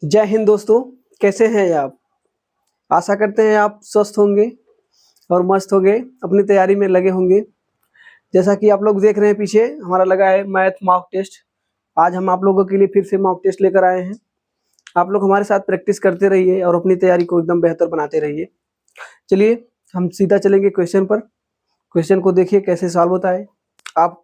जय हिंद दोस्तों, कैसे हैं आप। आशा करते हैं आप स्वस्थ होंगे और मस्त होंगे, अपनी तैयारी में लगे होंगे। जैसा कि आप लोग देख रहे हैं, पीछे हमारा लगा है मैथ मॉक टेस्ट। आज हम आप लोगों के लिए फिर से मॉक टेस्ट लेकर आए हैं। आप लोग हमारे साथ प्रैक्टिस करते रहिए और अपनी तैयारी को एकदम बेहतर बनाते रहिए। चलिए हम सीधा चलेंगे क्वेश्चन पर। क्वेश्चन को देखिए कैसे सॉल्व होता है। आप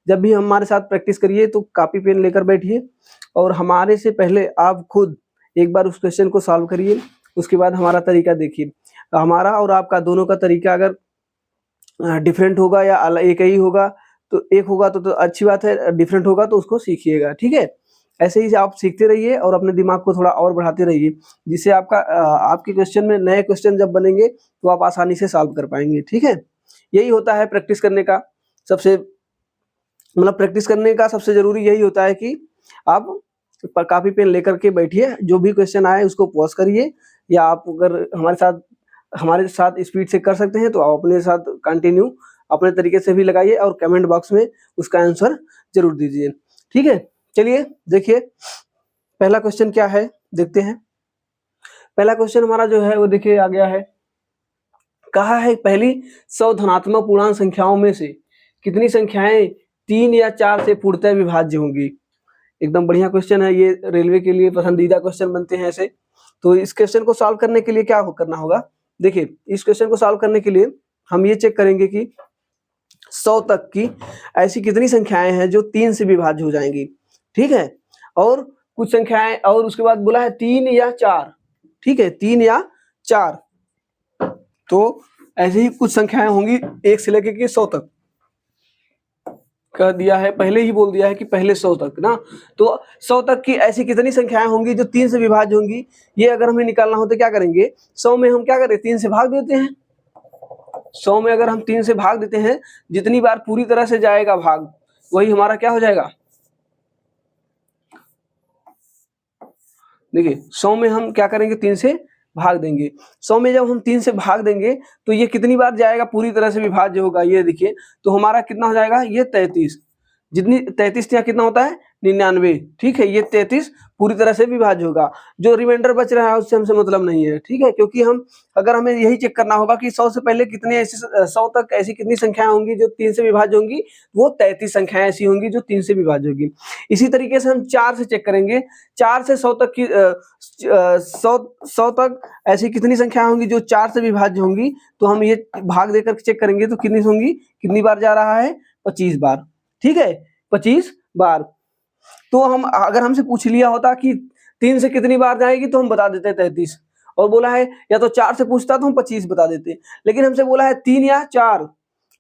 जब भी हमारे साथ प्रैक्टिस करिए तो कॉपी पेन लेकर बैठिए और हमारे से पहले आप खुद एक बार उस क्वेश्चन को सॉल्व करिए। उसके बाद हमारा तरीका देखिए। हमारा और आपका दोनों का तरीका अगर डिफरेंट होगा या एक ही होगा तो एक होगा तो अच्छी बात है, डिफरेंट होगा तो उसको सीखिएगा, ठीक है। ऐसे ही आप सीखते रहिए और अपने दिमाग को थोड़ा और बढ़ाते रहिए, जिससे आपके क्वेश्चन में नए क्वेश्चन जब बनेंगे तो आप आसानी से सॉल्व कर पाएंगे, ठीक है। यही होता है प्रैक्टिस करने का सबसे प्रैक्टिस करने का सबसे जरूरी यही होता है कि आप कॉपी पेन लेकर के बैठिए, जो भी क्वेश्चन आए उसको पॉज करिए, या आप अगर हमारे साथ स्पीड से कर सकते हैं तो आप अपने साथ कंटिन्यू अपने तरीके से भी लगाइए और कमेंट बॉक्स में उसका आंसर जरूर दीजिए, ठीक है। चलिए देखिए पहला क्वेश्चन क्या है, देखते हैं। पहला क्वेश्चन हमारा जो है वो देखिए आ गया है। कहा है पहली 100 धनात्मक पूर्णांक संख्याओं में से कितनी संख्याएं 3 या 4 से पूर्णतः विभाज्य होंगी। एकदम बढ़िया क्वेश्चन है, ये रेलवे के लिए पसंदीदा क्वेश्चन बनते हैं ऐसे। तो इस क्वेश्चन को सॉल्व करने के लिए क्या करना होगा, देखिए इस क्वेश्चन को सॉल्व करने के लिए हम ये चेक करेंगे कि 100 तक की ऐसी कितनी संख्याएं हैं जो 3 से विभाज्य हो जाएंगी, ठीक है। और कुछ संख्याएं और उसके बाद बोला है 3 या 4, ठीक है, 3 या 4। तो ऐसे ही कुछ संख्याएं होंगी 1 से लेकर के 100 तक कह दिया है, पहले ही बोल दिया है कि पहले 100 तक ना। तो 100 तक की ऐसी कितनी संख्याएं होंगी जो 3 से विभाज्य होंगी, ये अगर हमें निकालना हो तो क्या करेंगे। 100 में हम क्या करें, 3 से भाग देते हैं। 100 में अगर हम 3 से भाग देते हैं, जितनी बार पूरी तरह से जाएगा भाग वही हमारा क्या हो जाएगा। देखिए 100 में हम क्या करेंगे, 3 से भाग देंगे। 100 में जब हम 3 से भाग देंगे तो ये कितनी बार जाएगा, पूरी तरह से विभाज्य होगा। ये देखिए तो हमारा कितना हो जाएगा, ये 33। जितनी 33 यहाँ कितना होता है 99, ठीक है। ये 33 पूरी तरह से विभाज्य होगा। जो रिमाइंडर बच रहा है उससे हमसे मतलब नहीं है, ठीक है। क्योंकि अगर हमें यही चेक करना होगा कि 100 से पहले कितने ऐसी 100 तक ऐसी कितनी संख्याएं होंगी जो 3 से विभाज्य होंगी, वो 33 संख्याएं ऐसी होंगी जो 3 से विभाज्य होगी। इसी तरीके से हम 4 से चेक करेंगे। 4 से 100 तक की 100 तक ऐसी कितनी संख्या होंगी जो 4 से विभाज्य होंगी। तो हम ये भाग देकर चेक करेंगे तो कितनी होंगी, कितनी बार जा रहा है, 25 बार, ठीक है, 25 बार। तो हम अगर हमसे पूछ लिया होता कि 3 से कितनी बार जाएगी तो हम बता देते 33, और बोला है या तो 4 से पूछता तो हम 25 बता देते। लेकिन हमसे बोला है 3 या 4,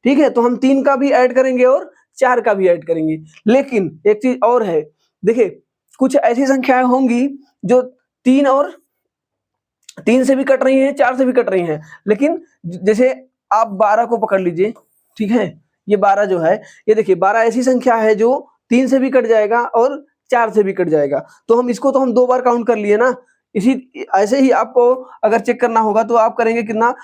ठीक है, तो हम 3 का भी ऐड करेंगे और 4 का भी ऐड करेंगे। लेकिन एक चीज और है, देखिए कुछ ऐसी संख्याएं होंगी जो 3 से भी कट रही हैं, 4 से भी कट रही हैं। लेकिन जैसे आप 12 को पकड़ लीजिए, ठीक है, ये 12 जो है, ये देखिए 12 ऐसी संख्या है जो 3 से भी कट जाएगा और 4 से भी कट जाएगा। तो हम इसको तो हम 2 बार काउंट कर लिए ना। इसी ऐसे ही आपको अगर चेक करना होगा तो आप करेंगे कितना,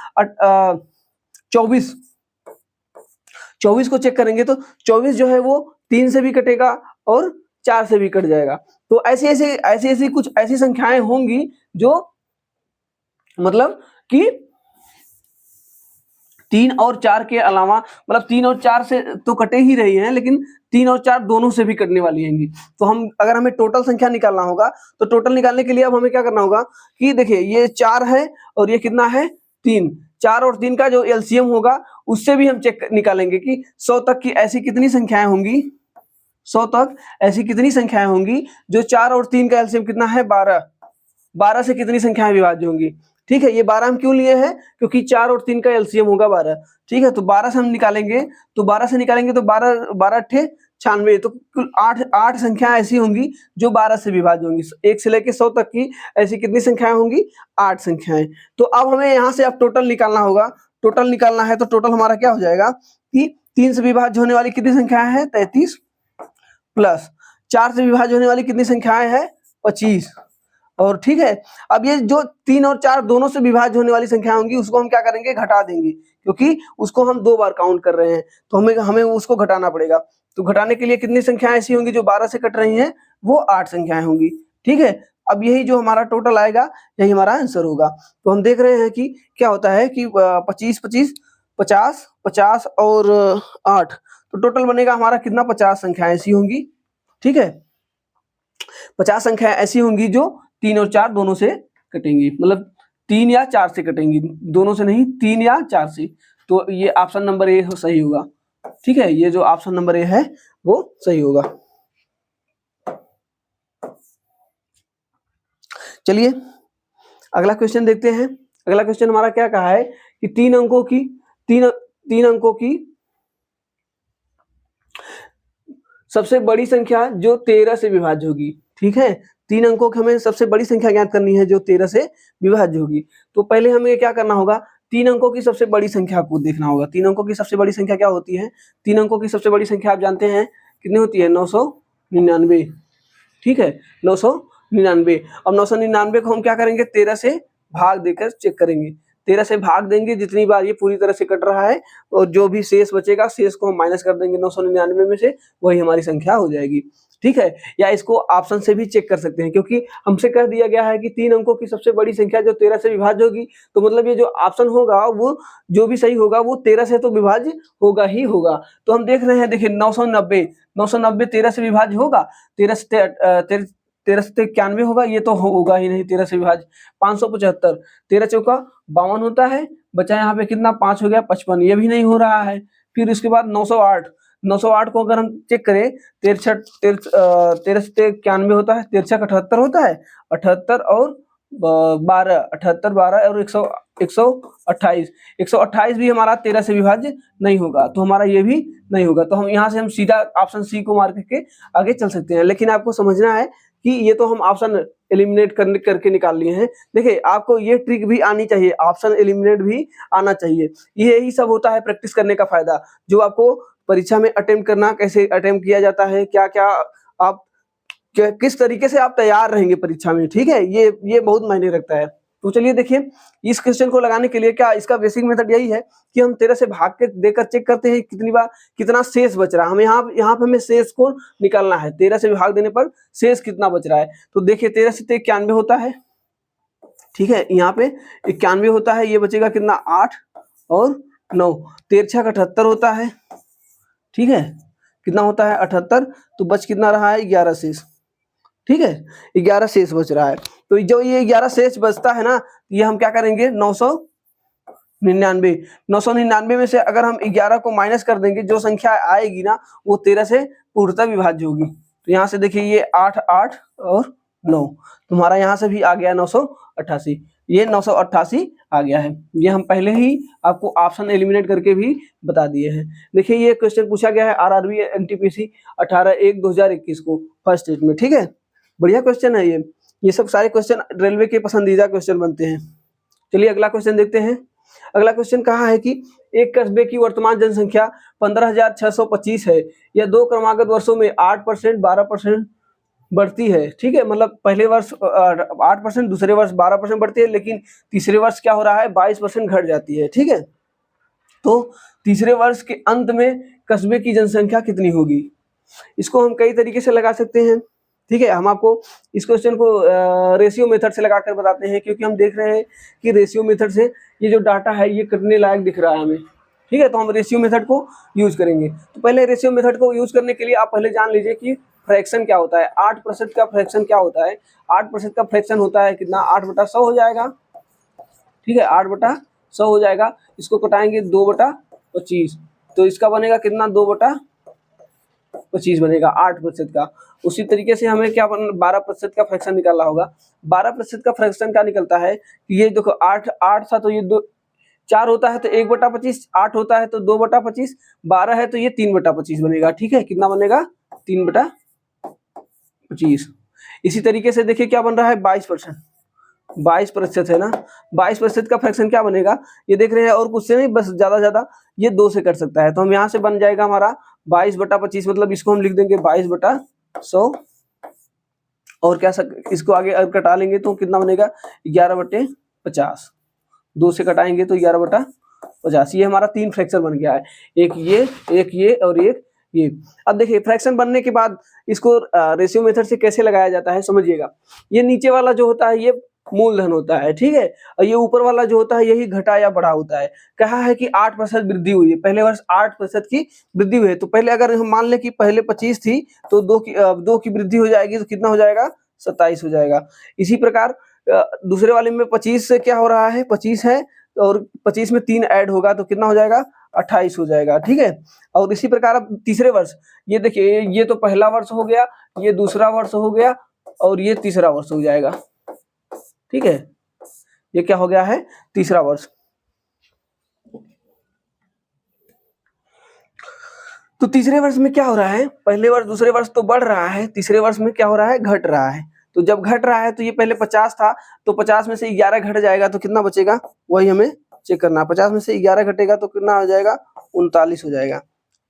24 को चेक करेंगे तो 24 जो है वो 3 से भी कटेगा और 4 से भी कट जाएगा। तो ऐसी कुछ ऐसी संख्याएं होंगी जो मतलब कि 3 और 4 के अलावा, 3 और 4 से तो कटे ही रही हैं, लेकिन 3 और 4 दोनों से भी कटने वाली हैंगी। तो अगर हमें टोटल संख्या निकालना होगा तो टोटल निकालने के लिए अब हमें क्या करना होगा कि देखिए ये 4 है और ये कितना है 3। 4 और 3 का जो एलसीएम होगा उससे भी हम चेक निकालेंगे कि 100 तक की ऐसी कितनी संख्याएं होंगी, 100 तक ऐसी कितनी संख्याएं होंगी जो 4 और 3 का एलसीएम कितना है 12। 12 से कितनी संख्याएं विभाज्य होंगी, ठीक है। ये 12 हम क्यों लिए हैं, क्योंकि 4 और 3 का एलसीएम होगा 12, ठीक है। तो 12 से हम निकालेंगे तो 12 अट्ठे 96, तो कुल 8 संख्याएं ऐसी होंगी जो 12 से विभाज्य होंगी। 1 से लेकर 100 तक की ऐसी कितनी संख्याएं होंगी, 8 संख्याएं। तो अब हमें यहाँ से अब टोटल निकालना होगा। टोटल निकालना है तो टोटल हमारा क्या हो जाएगा कि 3 से विभाज्य होने वाली कितनी संख्याएं हैं 33, प्लस 4 से विभाज्य होने वाली कितनी संख्याएं हैं 25, और ठीक है। अब ये जो 3 और 4 दोनों से विभाज्य होने वाली संख्या होंगी उसको हम क्या करेंगे, घटा देंगे, क्योंकि उसको हम 2 बार काउंट कर रहे हैं तो हमें उसको घटाना पड़ेगा। तो घटाने के लिए कितनी संख्याएं ऐसी होंगी जो 12 से कट रही हैं, वो 8 संख्याएं होंगी, ठीक है। अब यही जो हमारा टोटल आएगा यही हमारा आंसर होगा। तो हम देख रहे हैं कि क्या होता है कि 25 25 50 50 और 8, तो टोटल बनेगा हमारा कितना, 50 संख्याएं ऐसी होंगी। ठीक है, 50 संख्याएं ऐसी होंगी जो 3 और 4 दोनों से कटेंगी, मतलब 3 या 4 से कटेंगी, दोनों से नहीं, 3 या 4 से। तो ये ऑप्शन नंबर ए सही होगा। ठीक है, ये जो ऑप्शन नंबर ए है वो सही होगा। चलिए अगला क्वेश्चन देखते हैं। अगला क्वेश्चन हमारा क्या कहा है कि 3 अंकों की सबसे बड़ी संख्या जो 13 से विभाज्य होगी। ठीक है, 3 अंकों की हमें सबसे बड़ी संख्या ज्ञात करनी है जो 13 से विभाज्य होगी। तो पहले हमें क्या करना होगा, 3 अंकों की सबसे बड़ी संख्या को देखना होगा। 3 अंकों की सबसे बड़ी संख्या क्या होती है? 3 अंकों की सबसे बड़ी संख्या आप जानते हैं कितनी होती है? 999। ठीक है, 999। अब 999 को हम क्या करेंगे, 13 से भाग देकर चेक करेंगे। 13 से भाग देंगे, जितनी बार ये पूरी तरह से कट रहा है और जो भी शेष बचेगा, शेष को हम माइनस कर देंगे 999 में से, वही हमारी संख्या हो जाएगी। ठीक है, या इसको ऑप्शन से भी चेक कर सकते हैं, क्योंकि हमसे कह दिया गया है कि 3 अंकों की सबसे बड़ी संख्या जो 13 से विभाज्य होगी, तो मतलब ये जो ऑप्शन होगा वो जो भी सही होगा वो 13 से तो विभाज्य होगा ही होगा। तो हम देख रहे हैं, देखिए 990 13 से विभाज्य होगा, 13 से 91 होगा, ये तो होगा ही नहीं 13 से विभाज्य। 575, 13 चौका 52 होता है, बचा यहाँ पे कितना, 5 हो गया 55, ये भी नहीं हो रहा है। फिर उसके बाद 908 को अगर हम चेक करें, 13 से 91 होता है, 13 78 होता है, 78 और 12 और 128 भी हमारा 13 से विभाज्य नहीं होगा, तो हमारा ये भी नहीं होगा। तो हम यहाँ से हम सीधा ऑप्शन सी को मार करके आगे चल सकते हैं। लेकिन आपको समझना है कि ये तो हम ऑप्शन एलिमिनेट करके निकाल लिए हैं। देखिए आपको ये ट्रिक भी आनी चाहिए, ऑप्शन एलिमिनेट भी आना चाहिए। यही सब होता है प्रैक्टिस करने का फायदा, जो आपको परीक्षा में अटेम्प्ट करना, कैसे अटेम्प्ट किया जाता है, क्या क्या आप किस तरीके से आप तैयार रहेंगे परीक्षा में। ठीक है, ये बहुत मायने रखता है। तो चलिए देखिए, इस क्वेश्चन को लगाने के लिए क्या इसका बेसिक मेथड यही है कि हम 13 से भाग के देकर चेक करते हैं कितनी बार कितना शेष बच रहा है। हमें यहाँ पे हमें शेष को निकालना है, 13 से भाग देने पर शेष कितना बच रहा है। तो देखिए 13 से 91 होता है, ठीक है, यहाँ पे 91 होता है, ये बचेगा कितना, 8 और 9, 13 78 होता है। ठीक है, कितना होता है, 78, तो बच कितना रहा है, 11 शेष। ठीक है, 11 शेष बच रहा है। तो जो ये 11 शेष बचता है ना, ये हम क्या करेंगे, 999 में से अगर हम 11 को माइनस कर देंगे, जो संख्या आएगी ना वो 13 से पूर्णतः विभाज्य होगी। तो यहाँ से देखिए ये 8 8 और 9, तुम्हारा यहाँ से भी आ गया 988, ये 988 आ गया है। ये हम पहले ही आपको ऑप्शन एलिमिनेट करके भी बता दिए हैं। देखिए ये क्वेश्चन पूछा गया है आरआरबी एनटीपीसी 18/1/2021 को फर्स्ट स्टेज में। ठीक है, बढ़िया क्वेश्चन है ये सब सारे क्वेश्चन रेलवे के पसंदीदा क्वेश्चन बनते हैं। चलिए अगला क्वेश्चन देखते हैं। अगला क्वेश्चन कहा है कि एक कस्बे की वर्तमान जनसंख्या 15,625 है, यह 2 क्रमागत वर्षों में 8% 12% बढ़ती है। ठीक है, मतलब पहले वर्ष 8%, दूसरे वर्ष 12% बढ़ती है, लेकिन तीसरे वर्ष क्या हो रहा है, 22% घट जाती है। ठीक है, तो तीसरे वर्ष के अंत में कस्बे की जनसंख्या कितनी होगी, इसको हम कई तरीके से लगा सकते हैं। ठीक है, हम आपको इस क्वेश्चन को रेशियो मेथड से लगाकर बताते हैं, क्योंकि हम देख रहे हैं कि रेशियो मेथड से ये जो डाटा है ये करने लायक दिख रहा है हमें। ठीक है, तो हम रेशियो मेथड को यूज करेंगे। तो पहले रेशियो मेथड को यूज करने के लिए आप पहले जान लीजिए कि फ्रैक्शन क्या होता है। 8% का फ्रैक्शन क्या होता है, 8% का फ्रैक्शन होता है कितना, 8/100 हो जाएगा। ठीक है, 8/100 हो जाएगा। इसको कटाएंगे 2/25, तो इसका बनेगा कितना, 2/25 बनेगा 8% का। उसी तरीके से हमें क्या 12% का फ्रैक्शन निकालना होगा। 12% का फ्रैक्शन क्या निकलता है कि ये देखो 8 था, तो ये 4 होता है तो 1/25, 8 होता है तो 2/25, 12 है तो ये 3/25 बनेगा। ठीक है, कितना बनेगा, 3/25। इसी तरीके से देखिए क्या बन रहा है, 22% है ना, 22% का फ्रैक्शन क्या बनेगा, ये देख रहे हैं, और कुछ से नहीं, बस ज्यादा ये 2 से कर सकता है। तो हम यहाँ से बन जाएगा हमारा 22/25, मतलब इसको हम लिख देंगे 22/100, और क्या इसको आगे कटा लेंगे तो कितना बनेगा, 11/50, 2 से कटाएंगे तो 11/50। ये हमारा 3 फ्रैक्चर बन गया है, एक ये और एक ये। अब देखिए फ्रैक्शन बनने के बाद इसको रेशियो मेथड से कैसे लगाया जाता है समझिएगा। ये नीचे वाला जो होता है ये मूलधन होता है, ठीक है, और ये ऊपर वाला जो होता है यही घटा या बढ़ा होता है। कहा है कि 8% वृद्धि हुई है, पहले वर्ष 8% की वृद्धि हुई है। तो पहले अगर हम मान लें कि पहले 25 थी तो 2 की वृद्धि हो जाएगी तो कितना हो जाएगा, 27 हो जाएगा। इसी प्रकार दूसरे वाले में 25 से क्या हो रहा है, 25 है और 25 में 3 ऐड होगा तो कितना हो जाएगा, 28 हो जाएगा, ठीक है। और इसी प्रकार अब तीसरे वर्ष, ये देखिए ये तो पहला वर्ष हो गया, ये दूसरा वर्ष हो गया और ये तीसरा वर्ष हो जाएगा, ठीक है। ये क्या हो गया है, तीसरा वर्ष। तो तीसरे वर्ष में क्या हो रहा है, पहले वर्ष दूसरे वर्ष तो बढ़ रहा है, तीसरे वर्ष में क्या हो रहा है, घट रहा है। तो जब घट रहा है तो ये पहले 50 था तो 50 में से 11 घट जाएगा तो कितना बचेगा, वही हमें चेक करना है। 50 में से 11 घटेगा तो कितना हो जाएगा, 39 हो जाएगा,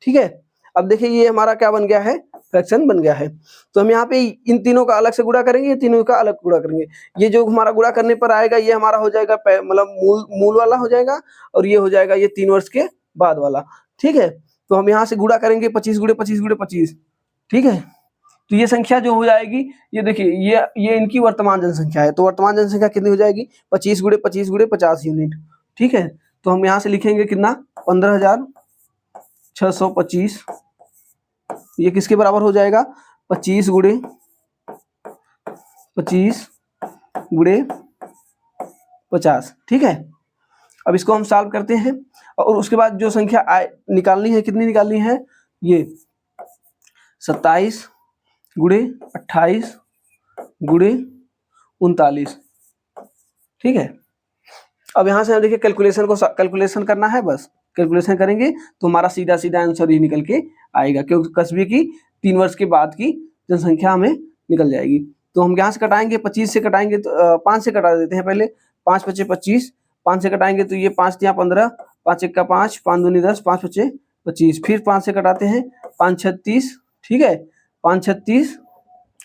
ठीक है। अब देखिए ये हमारा क्या बन गया है, फ्रैक्शन बन गया है। तो हम यहाँ पे इन तीनों का अलग से गुणा करेंगे, ये तीनों का अलग गुणा करेंगे। ये जो हमारा गुणा करने पर आएगा ये हमारा हो जाएगा मतलब मूल वाला हो जाएगा और ये हो जाएगा ये 3 वर्ष के बाद वाला, ठीक है। तो हम यहाँ से गुणा करेंगे 25 गुणे 25 गुणे 25, ठीक है। तो ये संख्या जो हो जाएगी, ये देखिए ये इनकी वर्तमान जनसंख्या है। तो वर्तमान जनसंख्या कितनी हो जाएगी, 25 गुणे 25 गुणे 50 यूनिट, ठीक है। तो हम यहाँ से लिखेंगे कितना, 15,625। ये किसके बराबर हो जाएगा, 25 गुणे 50, ठीक है। अब इसको हम सॉल्व करते हैं और उसके बाद जो संख्या निकालनी है, कितनी निकालनी है, ये 27 गुणे 28 गुणे 39, ठीक है। अब यहाँ से हम देखिए कैलकुलेशन करना है, बस कैलकुलेशन करेंगे तो हमारा सीधा सीधा आंसर ही निकल के आएगा, क्योंकि कस्बे की 3 वर्ष के बाद की जनसंख्या हमें निकल जाएगी। तो हम यहाँ से कटाएंगे, 25 से कटाएंगे तो 5 से कटा देते हैं पहले, 5 × 5 = 25, 5 से कटाएंगे तो ये 5 × 3 = 15, 5 × 1 = 5, 5 × 2 = 10, 5 × 5 = 25, फिर 5 से कटाते हैं 5 × 36, ठीक है, 5 × 36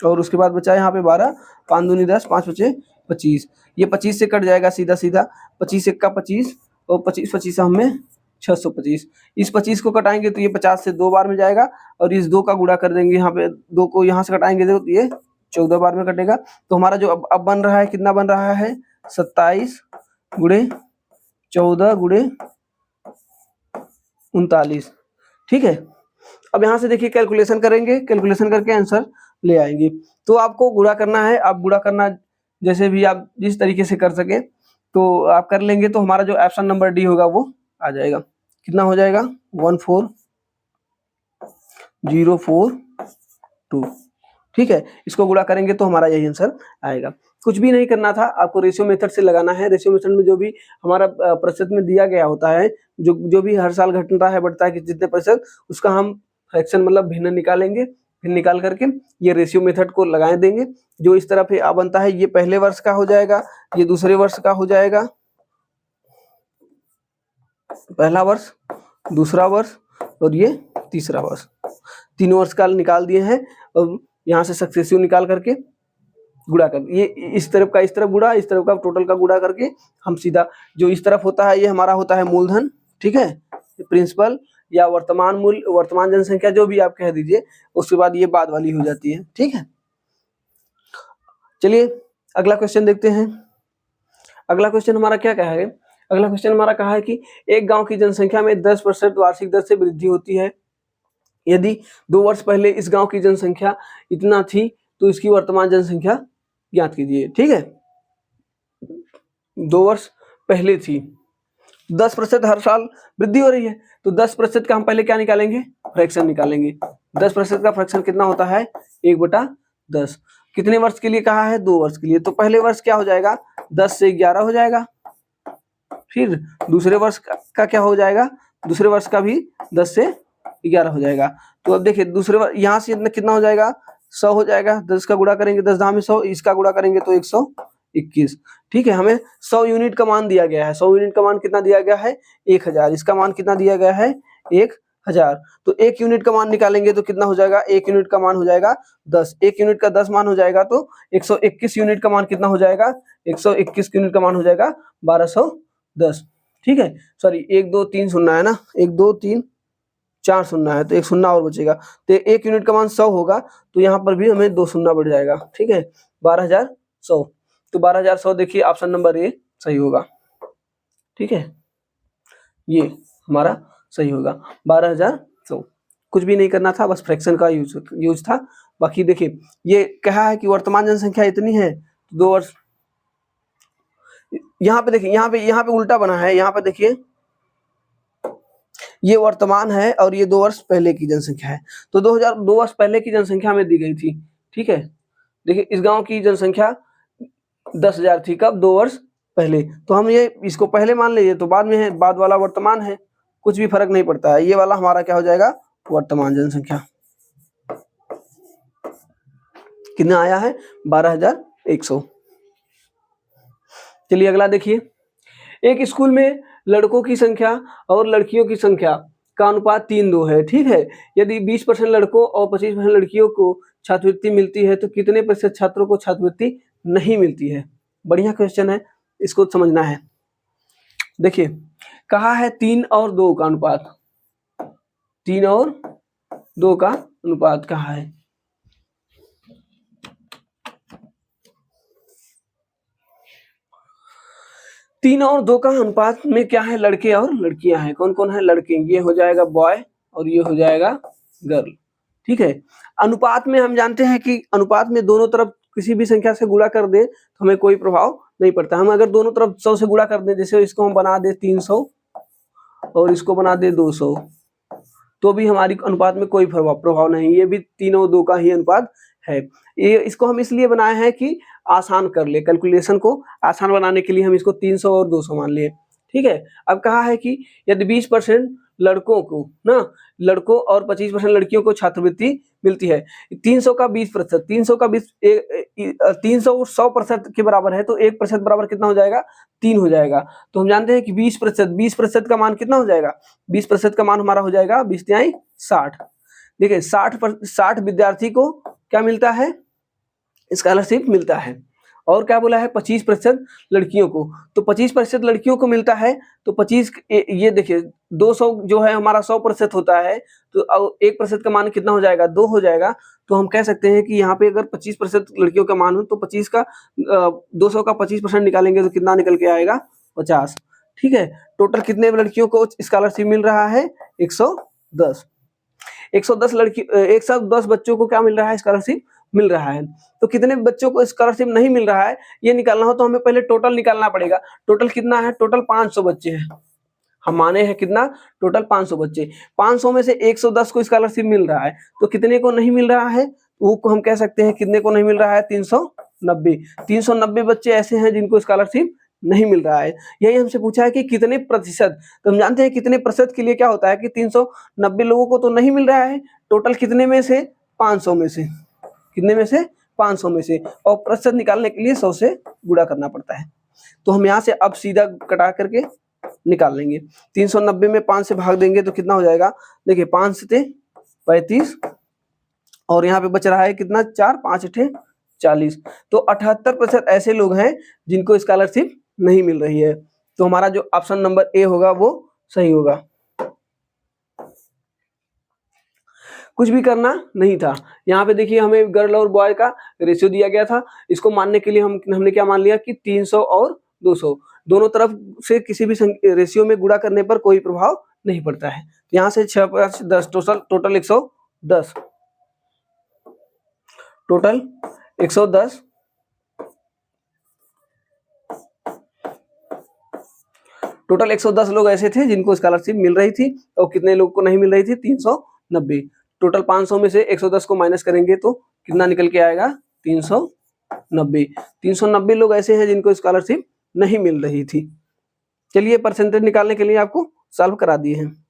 और उसके बाद बचा यहाँ पे 12, 5 × 2 = 10, 5 × 5 = 25। ये 25 से कट जाएगा सीधा सीधा, 25 × 1 = 25 और 25 25 हमें 625। इस 25 को कटाएंगे तो ये 50 से 2 बार में जाएगा और इस 2 का गुणा कर देंगे, यहाँ पे 2 को यहाँ से कटाएंगे तो ये 14 बार में कटेगा। तो हमारा जो अब बन रहा है, कितना बन रहा है, 27 गुणे 14 गुणे 39, ठीक है। अब यहाँ से देखिए कैलकुलेशन करेंगे, कैलकुलेशन करके आंसर ले आएंगे। तो आपको गुणा करना है, आप गुणा करना जैसे भी आप जिस तरीके से कर सके तो आप कर लेंगे, तो हमारा जो ऑप्शन नंबर डी होगा वो आ जाएगा। कितना हो जाएगा, 14042, ठीक है। इसको गुणा करेंगे तो हमारा यही आंसर आएगा। कुछ भी नहीं करना था, आपको रेशियो मेथड से लगाना है। रेशियो मेथड में जो भी हमारा प्रतिशत में दिया गया होता है, जो भी हर साल घटता है बढ़ता है कि जितने प्रतिशत, उसका हम फ्रैक्शन मतलब भिन्न निकालेंगे, फिर निकाल करके ये रेशियो मेथड को लगा देंगे। जो इस तरफ बनता है ये पहले वर्ष का हो जाएगा, ये दूसरे वर्ष का हो जाएगा, पहला वर्ष, दूसरा वर्ष और ये तीसरा वर्ष। 3 वर्ष का निकाल दिए हैं और यहाँ से सक्सेसिव निकाल करके गुणा कर, ये इस तरफ का इस तरफ गुणा, इस तरफ का टोटल का गुणा करके हम सीधा जो इस तरफ होता है ये हमारा होता है मूलधन, ठीक है, प्रिंसिपल या वर्तमान मूल्य, वर्तमान जनसंख्या जो भी आप कह दीजिए, उसके बाद ये बाद वाली हो जाती है, ठीक है। चलिए अगला क्वेश्चन देखते हैं। अगला क्वेश्चन हमारा क्या कहा है, अगला क्वेश्चन हमारा कहा है कि एक गांव की जनसंख्या में 10% वार्षिक दर से वृद्धि होती है। यदि 2 वर्ष पहले इस गांव की जनसंख्या इतना थी तो इसकी वर्तमान जनसंख्या ज्ञात कीजिए, ठीक है। 2 वर्ष पहले थी, 10% हर साल वृद्धि हो रही है, तो 10% का हम पहले क्या निकालेंगे, फ्रैक्शन निकालेंगे। 10% का फ्रैक्शन कितना होता है, 1/10। कितने वर्ष के लिए कहा है, 2 वर्ष के लिए। तो पहले वर्ष क्या हो जाएगा, 10 से 11 हो जाएगा। फिर दूसरे वर्ष का क्या हो जाएगा, दूसरे वर्ष का भी 10 से 11 हो जाएगा। तो अब देखिए दूसरे वर्ष यहाँ से कितना हो जाएगा, 100 हो जाएगा। 10 का गुणा करेंगे 10 में 100, इसका गुणा करेंगे तो 121, ठीक है। हमें 100 यूनिट का मान दिया गया है। 100 यूनिट का मान कितना दिया गया है, 1000। इसका मान कितना दिया गया है, 1000। तो 1 यूनिट का मान निकालेंगे तो कितना हो जाएगा, 1 यूनिट का मान हो जाएगा 10। 1 यूनिट का 10 मान हो जाएगा तो 121 यूनिट का मान कितना हो जाएगा, 121 यूनिट का मान हो जाएगा 1210, ठीक है। सॉरी 1 2 3 सुनना है ना, 1 2 3 4 शून्य है तो 1 शून्य और बचेगा, तो 1 यूनिट का मान 100 होगा, तो यहाँ पर भी हमें 2 शून्य बढ़ जाएगा। ठीक है, 12100, तो 12100 देखिए ऑप्शन नंबर ए सही होगा। ठीक है, ये हमारा सही होगा 12100। कुछ भी नहीं करना था, बस फ्रैक्शन का यूज था। बाकी देखिए ये कहा है कि वर्तमान जनसंख्या इतनी है, 2 वर्ष, यहाँ पे देखिए, यहाँ पे उल्टा बना है। यहाँ पे देखिए ये वर्तमान है और ये 2 वर्ष पहले की जनसंख्या है, तो 2 वर्ष पहले की जनसंख्या हमें दी गई थी। ठीक है, देखिए इस गांव की जनसंख्या 10,000 थी, कब? 2 वर्ष पहले, तो हम ये इसको पहले मान लीजिए, तो बाद में है, बाद वाला वर्तमान है, कुछ भी फर्क नहीं पड़ता है। ये वाला हमारा क्या हो जाएगा? वर्तमान जनसंख्या। कितना आया है? 12,100। चलिए अगला देखिए, एक स्कूल में लड़कों की संख्या और लड़कियों की संख्या का अनुपात 3:2 है। ठीक है, यदि 20% लड़कों और 25% लड़कियों को छात्रवृत्ति मिलती है तो कितने प्रतिशत छात्रों को छात्रवृत्ति नहीं मिलती है? बढ़िया क्वेश्चन है, इसको समझना है। देखिए कहा है 3 और 2 का अनुपात, 3 और 2 का अनुपात कहा है। तीन और 2 का अनुपात में क्या है? लड़के और लड़कियां हैं। कौन कौन है? लड़के, ये हो जाएगा बॉय और ये हो जाएगा गर्ल। ठीक है, अनुपात में हम जानते हैं कि अनुपात में दोनों तरफ किसी भी संख्या से गुणा कर दे तो हमें कोई प्रभाव नहीं पड़ता। हम अगर दोनों तरफ 100 से गुणा कर दे, जैसे इसको हम बना दे 300 और इसको बना दे 200, तो भी हमारी अनुपात में कोई प्रभाव नहीं। ये भी 3 और 2 का ही अनुपात है। ये इसको हम इसलिए बनाए हैं कि आसान कर ले, कैलकुलेशन को आसान बनाने के लिए हम इसको 300 और 200 मान लिए। ठीक है, अब कहा है कि यदि 20% लड़कों को ना, लड़कों और 25% लड़कियों को छात्रवृत्ति मिलती है, 300 का 20%, 300 का 20, 300 100% के बराबर है, तो 1% बराबर कितना हो जाएगा? 3 हो जाएगा। तो हम जानते हैं कि 20% का मान कितना हो जाएगा? 20% का मान हमारा हो जाएगा 20 तिहाई 60। देखिए 60 विद्यार्थी को क्या मिलता है? स्कॉलरशिप मिलता है। और क्या बोला है? 25% लड़कियों को, तो 25% लड़कियों को मिलता है, तो 25, ये देखिए 200 जो है हमारा 100% होता है, तो 1% का मान कितना हो जाएगा? 2 हो जाएगा। तो हम कह सकते हैं कि यहाँ पे अगर 25% लड़कियों का मान हो तो 25 का 200 का 25% निकालेंगे तो कितना निकल के आएगा? 50। ठीक है, टोटल कितने लड़कियों को स्कॉलरशिप मिल रहा है? 110। 110 बच्चों को क्या मिल रहा है? स्कॉलरशिप मिल रहा है। तो कितने बच्चों को स्कॉलरशिप नहीं मिल रहा है ये निकालना हो तो हमें पहले टोटल निकालना पड़ेगा। टोटल कितना है? टोटल 500 बच्चे हैं। हम माने हैं कितना? टोटल 500 बच्चे। 500 में से 110 को स्कॉलरशिप मिल रहा है, तो कितने को नहीं मिल रहा है? वो हम कह सकते हैं कितने को नहीं मिल रहा है? 390। 390 बच्चे ऐसे हैं जिनको स्कॉलरशिप नहीं मिल रहा है। यही हमसे पूछा है कि कितने प्रतिशत, तो हम जानते हैं कितने प्रतिशत के लिए क्या होता है कि 390 लोगों को तो नहीं मिल रहा है, टोटल कितने में से? 500 में से। कितने में से? 500 में से। और प्रतिशत निकालने के लिए 100 से गुणा करना पड़ता है। तो हम यहाँ से अब सीधा कटा करके निकाल लेंगे। 390 में 5 से भाग देंगे तो कितना हो जाएगा? देखिए 5 से 35 और यहाँ पे बच रहा है कितना? 4, 5 × 40। तो 78% ऐसे लोग हैं जिनको स्कॉलरशिप नहीं मिल रही है। तो हमारा जो ऑप्शन नंबर ए होगा वो सही होगा। कुछ भी करना नहीं था। यहाँ पे देखिए हमें गर्ल और बॉय का रेशियो दिया गया था, इसको मानने के लिए हमने क्या मान लिया कि 300 और 200 दोनों तरफ से किसी भी रेशियो में गुणा करने पर कोई प्रभाव नहीं पड़ता है। यहाँ से 6 + 10 टोटल 110, टोटल 110 टोटल 110 लोग ऐसे थे जिनको स्कॉलरशिप मिल रही थी और कितने लोग को नहीं मिल रही थी? 390। टोटल 500 में से 110 को माइनस करेंगे तो कितना निकल के आएगा? 390। 390 लोग ऐसे हैं जिनको स्कॉलरशिप नहीं मिल रही थी। चलिए परसेंटेज निकालने के लिए आपको सॉल्व करा दिए हैं।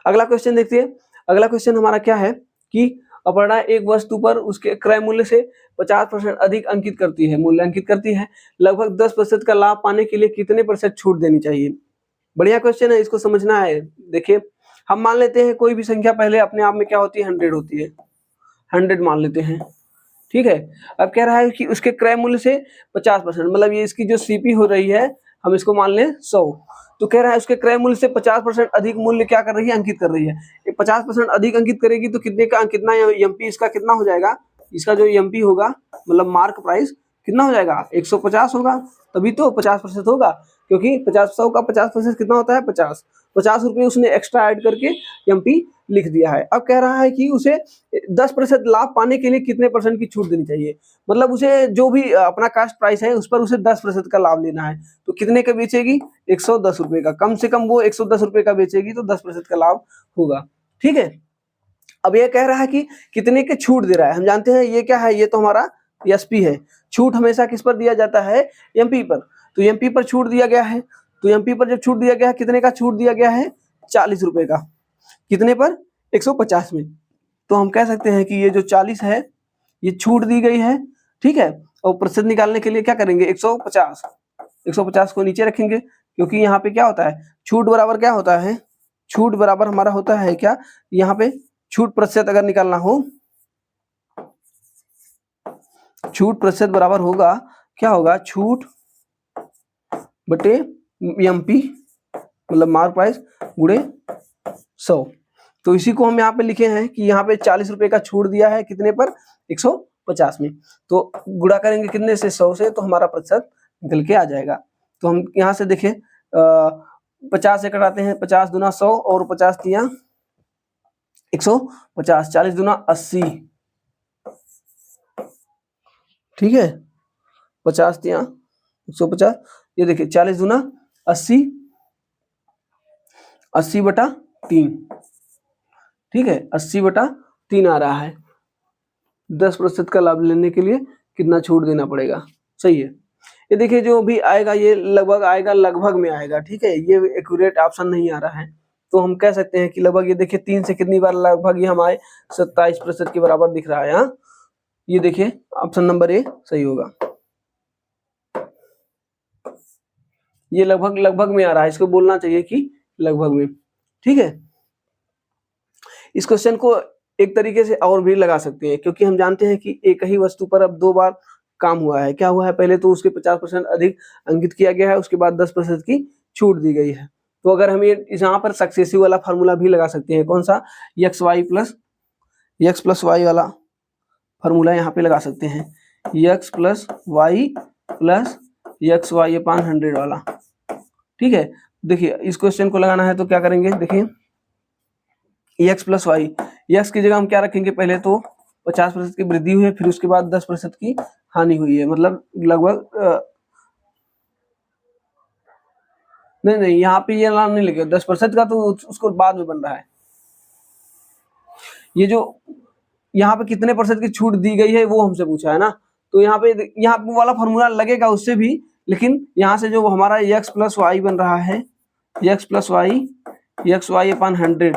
अगला क्वेश्चन देखते हैं। अगला क्वेश्चन हमारा क्या है कि अपर्णा एक वस्तु पर उसके क्रय मूल्य से 50% अधिक अंकित करती है, मूल्यांकित करती है। लगभग 10% का लाभ पाने के लिए कितने प्रतिशत छूट देनी चाहिए? बढ़िया क्वेश्चन है, इसको समझना है। देखिए हम मान लेते हैं कोई भी संख्या पहले अपने आप में क्या होती है? 100 होती है। 100 मान लेते हैं। ठीक है, अब कह रहा है कि उसके क्रय मूल्य से 50%, मतलब ये इसकी जो सीपी हो रही है हम इसको मान लें 100। तो कह रहा है उसके क्रय मूल्य से 50% अधिक मूल्य क्या कर रही है, अंकित कर रही है। 50% अधिक अंकित करेगी तो कितना एमपी इसका कितना हो जाएगा, इसका जो एमपी होगा मतलब मार्क प्राइस कितना हो जाएगा, 150 होगा। तभी तो 50% होगा, क्योंकि 100 का 50% कितना होता है, 50 रुपये उसने एक्स्ट्रा ऐड करके एमपी लिख दिया है। अब कह रहा है कि उसे 10% लाभ पाने के लिए कितने परसेंट की छूट देनी चाहिए। मतलब उसे जो भी अपना कास्ट प्राइस है उस पर उसे 10% का लाभ लेना है। तो कितने का बेचेगी, 110 रुपये का, कम से कम वो 110 रुपये का बेचेगी तो 10% का लाभ होगा। ठीक है। अब ये कह रहा है कि कितने के छूट दे रहा है। हम जानते हैं ये क्या है, ये तो हमारा एसपी है। छूट हमेशा किस पर दिया जाता है, एमपी पर। तो एमपी पर छूट दिया गया है। तो एमपी पर जब छूट दिया गया है, कितने का छूट दिया गया है, 40 रुपये का। कितने पर, 150 में। तो हम कह सकते हैं कि ये जो 40 है ये छूट दी गई है। ठीक है। और प्रतिशत निकालने के लिए क्या करेंगे, 150 को नीचे रखेंगे, क्योंकि यहाँ पे क्या होता है, छूट बराबर क्या होता है, छूट बराबर हमारा होता है क्या, यहाँ पे छूट प्रतिशत अगर निकालना हो, छूट प्रतिशत बराबर होगा, क्या होगा, छूट बटे एमपी मतलब मार्क प्राइस गुणे 100। तो इसी को हम यहाँ पे लिखे हैं कि यहाँ पे 40 रुपये का छूट दिया है, कितने पर, 150 में। तो गुणा करेंगे कितने से, 100 से, तो हमारा प्रतिशत निकल के आ जाएगा। तो हम यहाँ से देखें 50 से कटाते हैं, 50 दूना 100 और 50 तिया 150, 40 दूना 80। ठीक है, 50 तिया 150, ये देखिए 40 दूना 80, 80 बटा 3। ठीक है, 80 बटा 3 आ रहा है। 10% का लाभ लेने के लिए कितना छूट देना पड़ेगा, सही है। ये देखिए जो भी आएगा ये लगभग आएगा, लगभग में आएगा। ठीक है, ये एक्यूरेट ऑप्शन नहीं आ रहा है, तो हम कह सकते हैं कि लगभग, ये देखिए 3 से कितनी बार लगभग ये हमारे 27% के बराबर दिख रहा है। हाँ, ये देखिए ऑप्शन नंबर ए सही होगा। ये लगभग लगभग में आ रहा है, इसको बोलना चाहिए कि लगभग में। ठीक है, इस क्वेश्चन को एक तरीके से और भी लगा सकते हैं, क्योंकि हम जानते हैं कि एक ही वस्तु पर अब 2 बार काम हुआ है। क्या हुआ है, पहले तो उसके 50% अधिक अंकित किया गया है, उसके बाद 10% की छूट दी गई है। तो अगर हम ये यहाँ पर सक्सेसिव वाला फार्मूला भी लगा सकते हैं, कौन सा, एक्स प्लस वाई वाला फार्मूला यहाँ पे लगा सकते हैं, X plus Y plus X Y upon 100 वाला। ठीक है, देखिए इस क्वेश्चन को लगाना है तो क्या करेंगे, देखिए एक्स प्लस वाई, एक्स की जगह हम क्या रखेंगे, पहले तो 50% की वृद्धि हुई है, फिर उसके बाद 10% की हानि हुई है, मतलब लगभग नहीं यहाँ पे ये नाम नहीं लिखे 10% का, तो उसको बाद में बन रहा है। ये जो यहाँ पे कितने % की छूट दी गई है वो हमसे पूछा है ना, तो यहाँ पे वाला फॉर्मूला लगेगा उससे भी, लेकिन यहाँ से जो हमारा एक्स प्लस वाई बन रहा है, X plus Y X Y upon 100,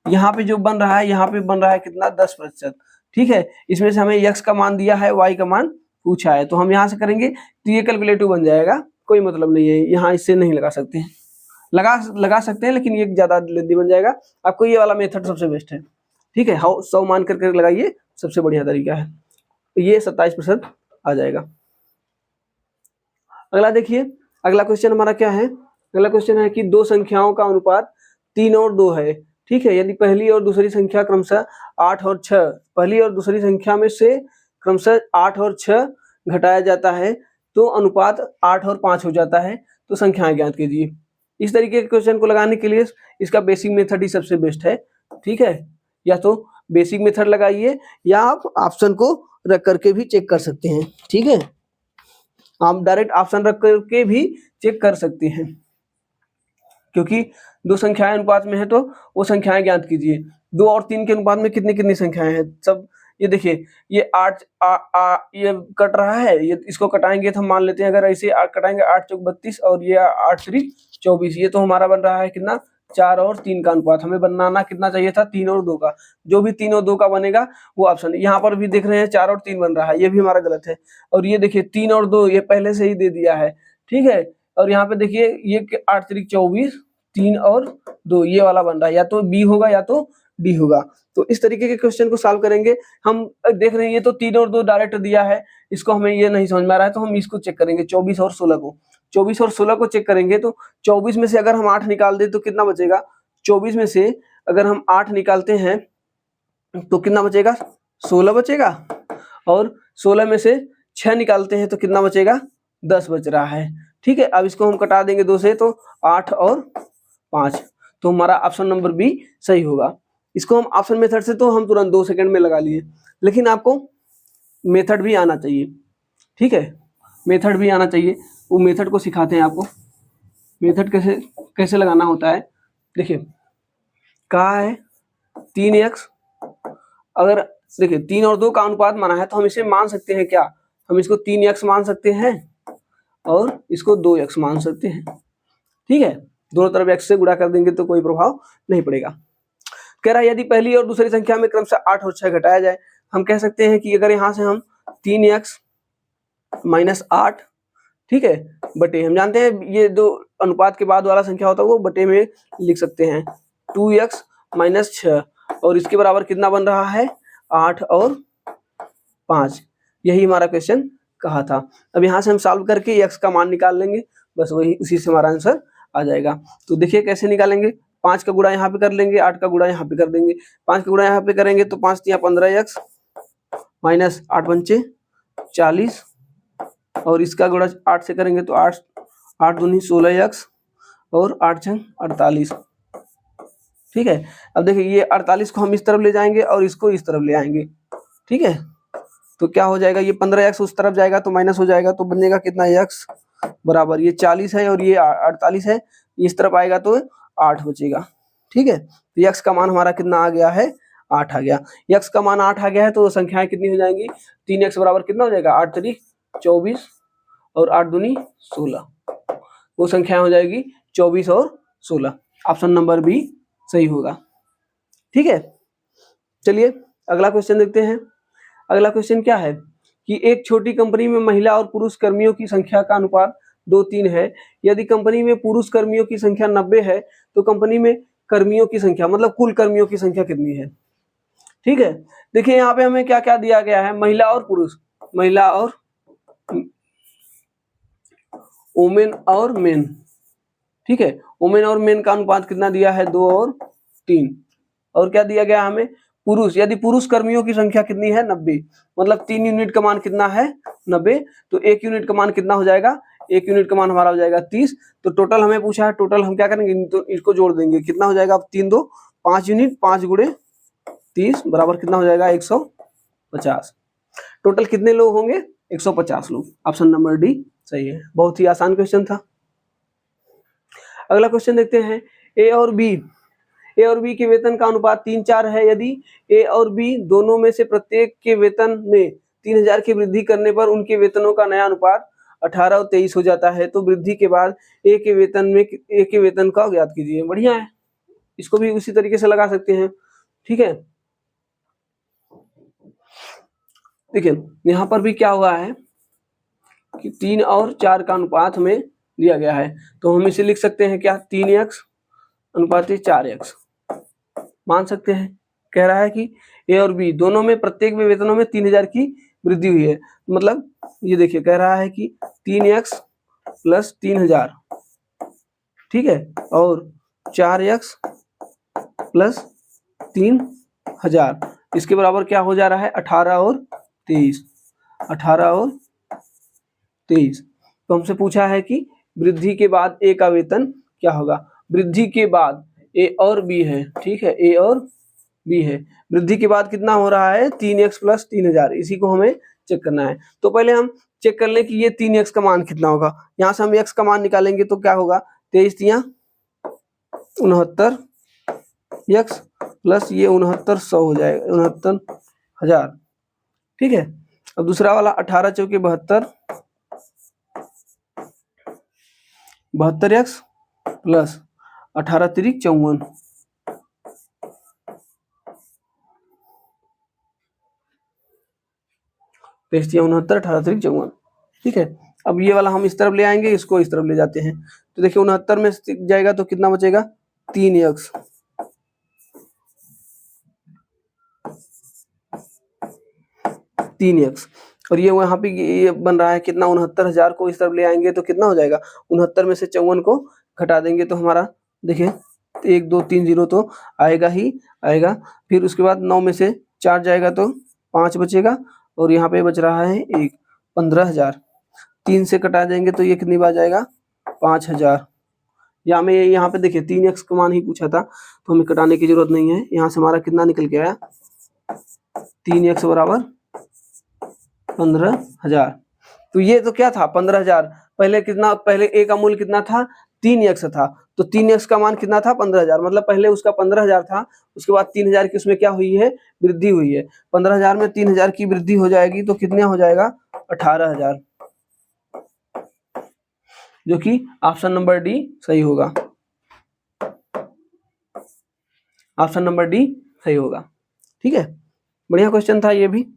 यहाँ पे जो बन रहा है, यहाँ पे बन रहा है कितना, 10%। ठीक है, इसमें से हमें एक्स का मान दिया है, वाई का मान पूछा है, तो हम यहाँ से करेंगे तो ये कैलकुलेटिव बन जाएगा, कोई मतलब नहीं है, यहाँ इससे नहीं लगा सकते हैं, लगा सकते हैं लेकिन ये ज्यादा लेंदी बन जाएगा। आपको ये वाला मेथड सबसे बेस्ट है। ठीक है, 100 मान करके लगाइए, सबसे बढ़िया तरीका है, तो ये 27% आ जाएगा। अगला देखिए, अगला क्वेश्चन हमारा क्या है, अगला क्वेश्चन है कि दो संख्याओं का अनुपात 3 और 2 है। ठीक है, यदि पहली और दूसरी संख्या क्रमशः 8 और 6, पहली और दूसरी संख्या में से क्रमशः 8 और 6 घटाया जाता है तो अनुपात 8 और 5 हो जाता है, तो संख्याएं ज्ञात कीजिए। इस तरीके के क्वेश्चन को लगाने के लिए इसका बेसिक मेथड ही सबसे बेस्ट है। ठीक है, या तो बेसिक मेथड लगाइए या आप ऑप्शन को रख करके भी चेक कर सकते हैं। ठीक है, आप डायरेक्ट ऑप्शन रख करके भी चेक कर सकते हैं, क्योंकि दो संख्याएं अनुपात में है तो वो संख्याएं ज्ञात कीजिए। 2 और 3 के अनुपात में कितनी कितनी संख्याएं हैं सब, ये देखिए ये 8 ये कट रहा है, ये इसको कटाएंगे तो हम मान लेते हैं, अगर ऐसे कटाएंगे 8 चौक 32 और ये 8 3 24, ये तो हमारा बन रहा है कितना, 4 और 3 का अनुपात। हमें बनाना कितना चाहिए था, 3 और 2 का। जो भी 3 और 2 का बनेगा वो ऑप्शन, यहाँ पर भी देख रहे हैं 4 और 3 बन रहा है, ये भी हमारा गलत है। और ये देखिए 3 और 2 ये पहले से ही दे दिया है। ठीक है, और यहाँ पे देखिए ये 8 3 24, 3 और 2 ये वाला बन रहा है, या तो बी होगा या तो डी होगा। तो इस तरीके के क्वेश्चन को सॉल्व करेंगे। हम देख रहे हैं ये तो 3 और 2 डायरेक्ट दिया है, इसको हमें ये नहीं समझ में आ रहा है, तो हम इसको चेक करेंगे 24 और 16 को। 24 और 16 को चेक करेंगे तो 24 में से अगर हम 8 निकाल दें तो कितना बचेगा, 24 में से अगर हम 8 निकालते हैं तो कितना बचेगा, 16 बचेगा, और 16 में से 6 निकालते हैं तो कितना बचेगा, 10 बच रहा है। ठीक है, अब इसको हम कटा देंगे 2 से तो 8 और 5, तो हमारा ऑप्शन नंबर बी सही होगा। इसको हम ऑप्शन मेथड से तो हम तुरंत 2 सेकंड में लगा लिए, लेकिन आपको मेथड भी आना चाहिए। ठीक है, मेथड भी आना चाहिए, वो मेथड को सिखाते हैं आपको, मेथड कैसे कैसे लगाना होता है। देखिए कहा है 3x, अगर देखिए 3 और 2 का अनुपात माना है तो हम इसे मान सकते हैं क्या, हम इसको 3x मान सकते हैं और इसको 2x मान सकते हैं। ठीक है, दोनों तरफ x से गुणा कर देंगे तो कोई प्रभाव नहीं पड़ेगा। कह रहा है यदि पहली और दूसरी संख्या में क्रमशः 8 और 6 घटाया जाए, हम कह सकते हैं कि अगर यहाँ से हम 3x माइनस 8, ठीक है, बटे, हम जानते हैं ये दो अनुपात के बाद वाला संख्या होता है वो बटे में लिख सकते हैं 2x माइनस 6, और इसके बराबर कितना बन रहा है, 8 और 5। यही हमारा क्वेश्चन कहा था। अब यहाँ से हम सॉल्व करके x का मान निकाल लेंगे, बस वही उसी से हमारा आंसर आ जाएगा। तो देखिए कैसे निकालेंगे, 5 का गुणा यहाँ पे कर लेंगे, 8 का गुणा यहाँ पे कर देंगे। 5 का गुणा यहाँ पे करेंगे तो 5 तिया 15x माइनस 8 पंचे 40, और इसका गुणा 8 से करेंगे तो 8 दूनी 16x और 8 छंग 48। ठीक है, अब देखिए ये 48 को हम इस तरफ ले जाएंगे और इसको इस तरफ ले आएंगे। ठीक है, तो क्या हो जाएगा, ये 15x उस तरफ जाएगा तो माइनस हो जाएगा, तो बनेगा कितना x बराबर, ये 40 है और ये 48 है, इस तरफ आएगा तो 8 बचेगा। ठीक है, तो x का मान हमारा कितना आ गया है, 8 आ गया। x का मान 8 आ गया है तो संख्याएं कितनी हो जाएंगी, 3x बराबर कितना हो जाएगा, 8 3 24 और 8 दूनी 16, वो संख्या हो जाएगी 24 और 16। ऑप्शन नंबर बी सही होगा। ठीक है, चलिए अगला क्वेश्चन देखते हैं। अगला क्वेश्चन क्या है कि एक छोटी कंपनी में महिला और पुरुष कर्मियों की संख्या का अनुपात 2:3 है। यदि कंपनी में पुरुष कर्मियों की संख्या 90 है तो कंपनी में कर्मियों की संख्या, मतलब कुल कर्मियों की संख्या कितनी है। ठीक है, देखिए यहाँ पे हमें क्या क्या दिया गया है, महिला और पुरुष, महिला और वुमेन और मेन। ठीक है, वुमेन और मेन का अनुपात कितना दिया है, 2 और 3। और क्या दिया गया हमें, पुरुष, यदि पुरुष कर्मियों की संख्या कितनी है, 90, मतलब 3 यूनिट का मान कितना है, 90, तो 1 यूनिट का मान कितना हो जाएगा, 1 यूनिट का मान हमारा हो जाएगा 30। तो टोटल हमें पूछा है, टोटल हम क्या करेंगे, तो इसको जोड़ देंगे, कितना हो जाएगा, 3 2 5 यूनिट, 5 गुणे 30 बराबर कितना हो जाएगा, 150। टोटल कितने लोग होंगे, 150 लोग। ऑप्शन नंबर डी सही है, बहुत ही आसान क्वेश्चन था। अगला क्वेश्चन देखते हैं, ए और बी के वेतन का अनुपात 3:4 है। यदि ए और बी दोनों में से प्रत्येक के वेतन में 3000 की वृद्धि करने पर उनके वेतनों का नया अनुपात 18 और 23 हो जाता है, तो वृद्धि के बाद ए के वेतन का ज्ञात कीजिए। बढ़िया है, इसको भी उसी तरीके से लगा सकते हैं। ठीक है, देखिए यहाँ पर भी क्या हुआ है कि 3 और 4 का अनुपात हमें दिया गया है, तो हम इसे लिख सकते हैं क्या, 3x अनुपात 4x मान सकते हैं। कह रहा है कि ए और बी दोनों में प्रत्येक में वेतनों में 3000 की वृद्धि हुई है, मतलब ये देखिए कह रहा है कि 3x प्लस 3000, ठीक है, और 4x प्लस 3000, इसके बराबर क्या हो जा रहा है, 18 और 23, 18 और 23। तो हमसे पूछा है कि वृद्धि के बाद ए का वेतन क्या होगा। वृद्धि के बाद ए और बी है, ठीक है, ए और बी है, वृद्धि के बाद कितना हो रहा है, 3x प्लस 3000, इसी को हमें चेक करना है। तो पहले हम चेक कर लें कि ये 3x का मान कितना होगा। यहाँ से हम x का मान निकालेंगे तो क्या होगा, 23 तिया 69 x प्लस ये 6900 हो जाएगा, 69,000। ठीक है, अब दूसरा वाला 18 चौके 72, 72x प्लस 18 तिरिक 54, 69 18 तिरिक 54। ठीक है, अब ये वाला हम इस तरफ ले आएंगे, इसको इस तरफ ले जाते हैं, तो देखिए 69 में जाएगा तो कितना बचेगा, 3x, और ये वहाँ पे ये बन रहा है कितना, 69,000 को इस तरफ ले आएंगे तो कितना हो जाएगा, 69 में से 54 को घटा देंगे तो हमारा देखिए 1 2 3 0 तो आएगा ही आएगा। फिर उसके बाद 9 में से 4 जाएगा तो 5 बचेगा, और यहाँ पे बच रहा है 1, 15,000। 3 से कटा जाएंगे तो ये कितनी बार जाएगा, 5,000। यहाँ पे देखिए 3x का मान ही पूछा था तो हमें कटाने की जरूरत नहीं है। यहाँ से हमारा कितना निकल के आया, 3x बराबर 15,000। तो ये तो क्या था 15,000, पहले कितना, पहले a का मूल्य कितना था, 3x था, तो 3x का मान कितना था 15,000, मतलब पहले उसका 15,000 था, उसके बाद 3,000 की उसमें क्या हुई है, वृद्धि हुई है। 15,000 में 3,000 की वृद्धि हो जाएगी तो कितना हो जाएगा, 18,000, जो कि ऑप्शन नंबर डी सही होगा। ऑप्शन नंबर डी सही होगा। ठीक है, बढ़िया क्वेश्चन था ये भी।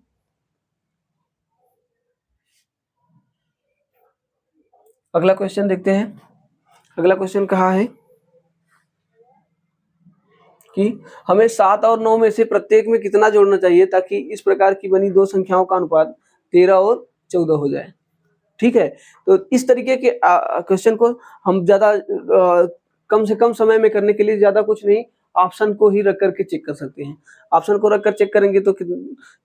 अगला क्वेश्चन देखते हैं। अगला क्वेश्चन कहा है कि हमें 7 और 9 में से प्रत्येक में कितना जोड़ना चाहिए ताकि इस प्रकार की बनी दो संख्याओं का अनुपात 13 और 14 हो जाए। ठीक है, तो इस तरीके के क्वेश्चन को हम ज्यादा कम से कम समय में करने के लिए ज्यादा कुछ नहीं, ऑप्शन को ही रख करके चेक कर सकते हैं। ऑप्शन को रख कर चेक करेंगे तो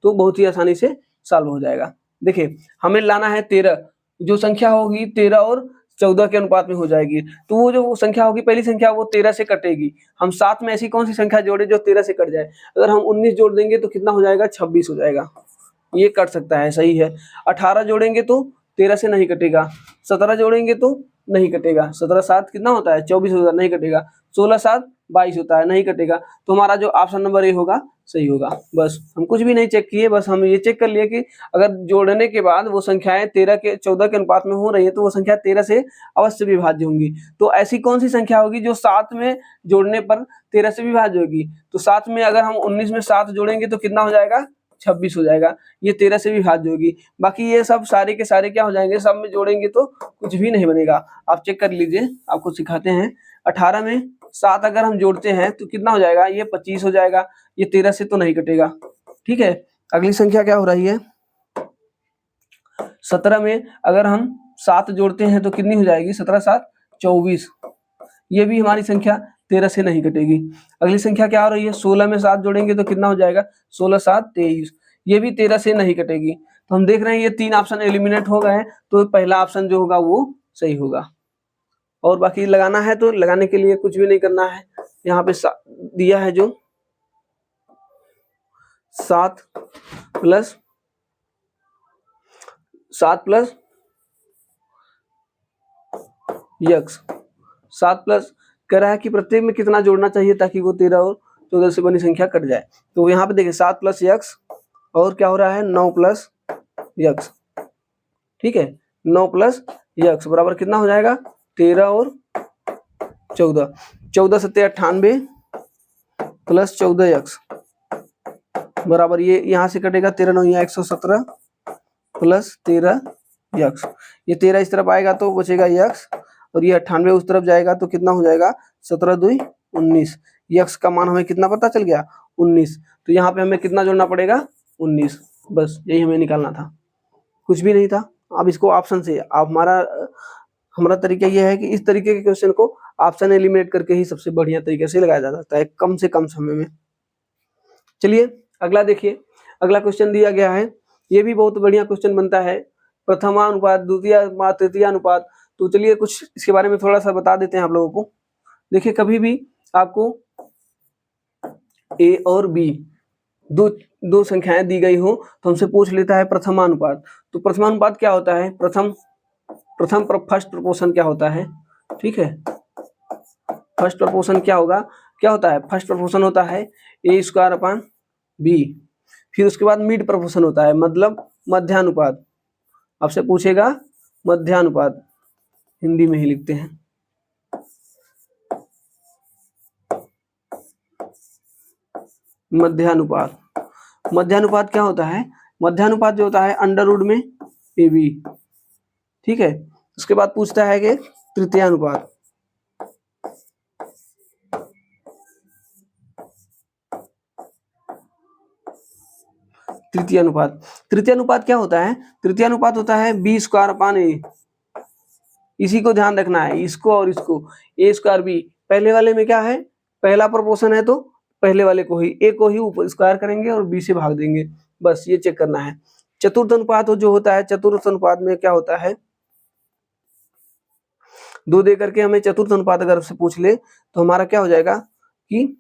बहुत ही आसानी से सॉल्व हो जाएगा। देखिए, हमें लाना है 13, जो संख्या होगी 13 और 14 के अनुपात में हो जाएगी, तो वो जो संख्या होगी, पहली संख्या वो 13 से कटेगी। हम साथ में ऐसी कौन सी संख्या जोड़े जो 13 से कट जाए, अगर हम 19 जोड़ देंगे तो कितना हो जाएगा, 26 हो जाएगा, ये कट सकता है, सही है। 18 जोड़ेंगे तो 13 से नहीं कटेगा, 17 जोड़ेंगे तो नहीं कटेगा, 17 7 कितना होता है, 24 होता है, नहीं कटेगा, 16 7 22 होता है, नहीं कटेगा। तो हमारा जो ऑप्शन नंबर ए होगा सही होगा। बस हम कुछ भी नहीं चेक किए, बस हम ये चेक कर लिए कि अगर जोड़ने के बाद वो संख्याएं 13 के 14 के अनुपात में हो रही है तो वो संख्या 13 से अवश्य विभाज्य होंगी। तो ऐसी कौन सी संख्या होगी जो 7 में जोड़ने पर 13 से विभाज्य होगी, तो 7 में अगर हम 19 में 7 जोड़ेंगे तो कितना हो जाएगा, 26 हो जाएगा, ये 13 से विभाज्य होगी। बाकी ये सब सारे के सारे क्या हो जाएंगे, सब में जोड़ेंगे तो कुछ भी नहीं बनेगा। आप चेक कर लीजिए, आपको सिखाते हैं। 18 में 7 अगर हम जोड़ते हैं तो कितना हो जाएगा, ये 25 हो जाएगा, ये 13 से तो नहीं कटेगा। ठीक है, अगली संख्या क्या हो रही है, 17 में अगर हम 7 जोड़ते हैं तो कितनी हो जाएगी, 17 7 24, ये भी हमारी संख्या 13 से नहीं कटेगी। अगली संख्या क्या हो रही है, 16 में 7 जोड़ेंगे तो कितना हो जाएगा, 16 7 23, ये भी 13 से नहीं कटेगी। तो हम देख रहे हैं ये 3 ऑप्शन एलिमिनेट हो गए हैं, तो पहला ऑप्शन जो होगा वो सही होगा। और बाकी लगाना है तो लगाने के लिए कुछ भी नहीं करना है, यहाँ पे दिया है जो 7 प्लस 7 प्लस कह रहा है कि प्रत्येक में कितना जोड़ना चाहिए ताकि वो 13 और 14 से बनी संख्या कट जाए। तो यहाँ पे देखिए 7 प्लस यक्स और क्या हो रहा है, 9 प्लस यक्स। ठीक है, 9 प्लस यक्स बराबर कितना हो जाएगा, 13 और 14, 14 7 98 प्लस 14 यक्स बराबर ये यहाँ से कटेगा, 13 9 117 प्लस 13 यक्स, ये 13 इस तरफ आएगा तो बचेगा यक्स, और ये 98 उस तरफ जाएगा तो कितना हो जाएगा, 17 2 19, यक्स का मान हमें कितना पता चल गया, 19। तो यहाँ पे हमें कितना जोड़ना पड़ेगा, 19, बस यही हमें निकालना था, कुछ भी नहीं था। अब इसको ऑप्शन से, आप हमारा तरीका यह है कि इस तरीके के क्वेश्चन को ऑप्शन एलिमिनेट करके ही सबसे बढ़िया तरीके से लगाया जा सकता है, कम से कम समय में। चलिए अगला देखिए, अगला क्वेश्चन दिया गया है, ये भी बहुत बढ़िया क्वेश्चन बनता है, प्रथमानुपात, द्वितीयानुपात, तृतीयानुपात। तो चलिए कुछ इसके बारे में थोड़ा सा बता देते हैं आप लोगों को। देखिए, कभी भी आपको ए और बी दो संख्याएं दी गई हो तो हमसे पूछ लेता है प्रथमानुपात। तो प्रथमानुपात क्या होता है, फर्स्ट प्रपोर्शन क्या होता है। ठीक है, फर्स्ट प्रपोर्शन क्या होता है, फर्स्ट प्रपोर्शन होता है ए स्क्वायर अपॉन बी। फिर उसके बाद मिड प्रपोर्शन होता है, मतलब मध्यानुपात। आपसे पूछेगा मध्यानुपात, हिंदी में ही लिखते हैं। मध्यानुपात क्या होता है, मध्यानुपात जो होता है अंडर रूट में ए बी। ठीक है, उसके बाद पूछता है कि तृतीयानुपात। तृतीय अनुपात। तृतीय अनुपात क्या होता है? तृतीय अनुपात होता है बी स्क्वायर अपान ए। इसी को ध्यान रखना है, इसको और इसको, ए स्क्वायर बी। पहले वाले में क्या है, पहला प्रोपोर्शन है तो पहले वाले को ही, ए को ही ऊपर स्क्वायर करेंगे और बी से भाग देंगे, बस ये चेक करना है। चतुर्थ अनुपात जो होता है, चतुर्थ अनुपात में क्या होता है, 2 दे करके हमें चतुर्थ अनुपात अगर से पूछ ले तो हमारा क्या हो जाएगा कि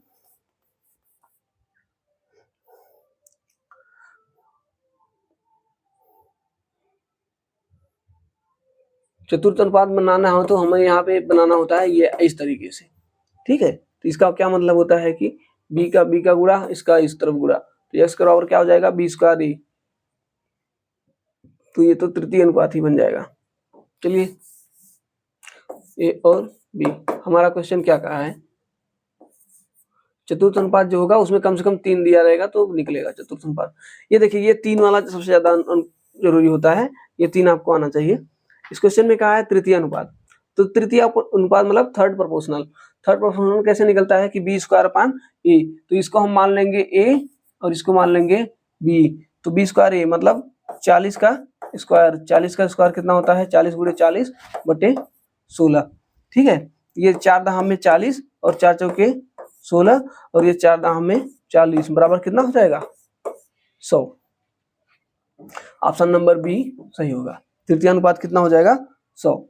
चतुर्थ अनुपात बनाना हो तो हमें यहाँ पे बनाना होता है ये इस तरीके से, ठीक है। तो इसका क्या मतलब होता है कि बी का गुणा इसका इस तरफ गुणा, तो एक्स का बराबर क्या हो जाएगा, बी स्क्वायर ए। तो ये तो तृतीय अनुपात ही बन जाएगा। चलिए ए और बी, हमारा क्वेश्चन क्या कहा है, चतुर्थ अनुपात जो होगा उसमें कम से कम 3 दिया रहेगा तो निकलेगा चतुर्थ अनुपात। ये देखिए ये 3 वाला सबसे ज्यादा जरूरी होता है, ये 3 आपको आना चाहिए। इस क्वेश्चन में कहा है तृतीय अनुपात, तो तृतीय अनुपात मतलब थर्ड प्रोपोर्शनल। थर्ड प्रोपोर्शनल कैसे निकलता है कि बी स्क्वायर अपान ए, तो इसको हम मान लेंगे ए और इसको मान लेंगे बी, तो बी स्क्वायर ए मतलब 40 का स्क्वायर। 40 का स्क्वायर कितना होता है, 40 गुणे 40 बटे 16, ठीक है। ये 4 दाम में 40 और 4 चौके 16 और ये 4 दाम में 40 बराबर कितना हो जाएगा, 100। ऑप्शन नंबर बी सही होगा। तृतीय अनुपात कितना हो जाएगा, 100।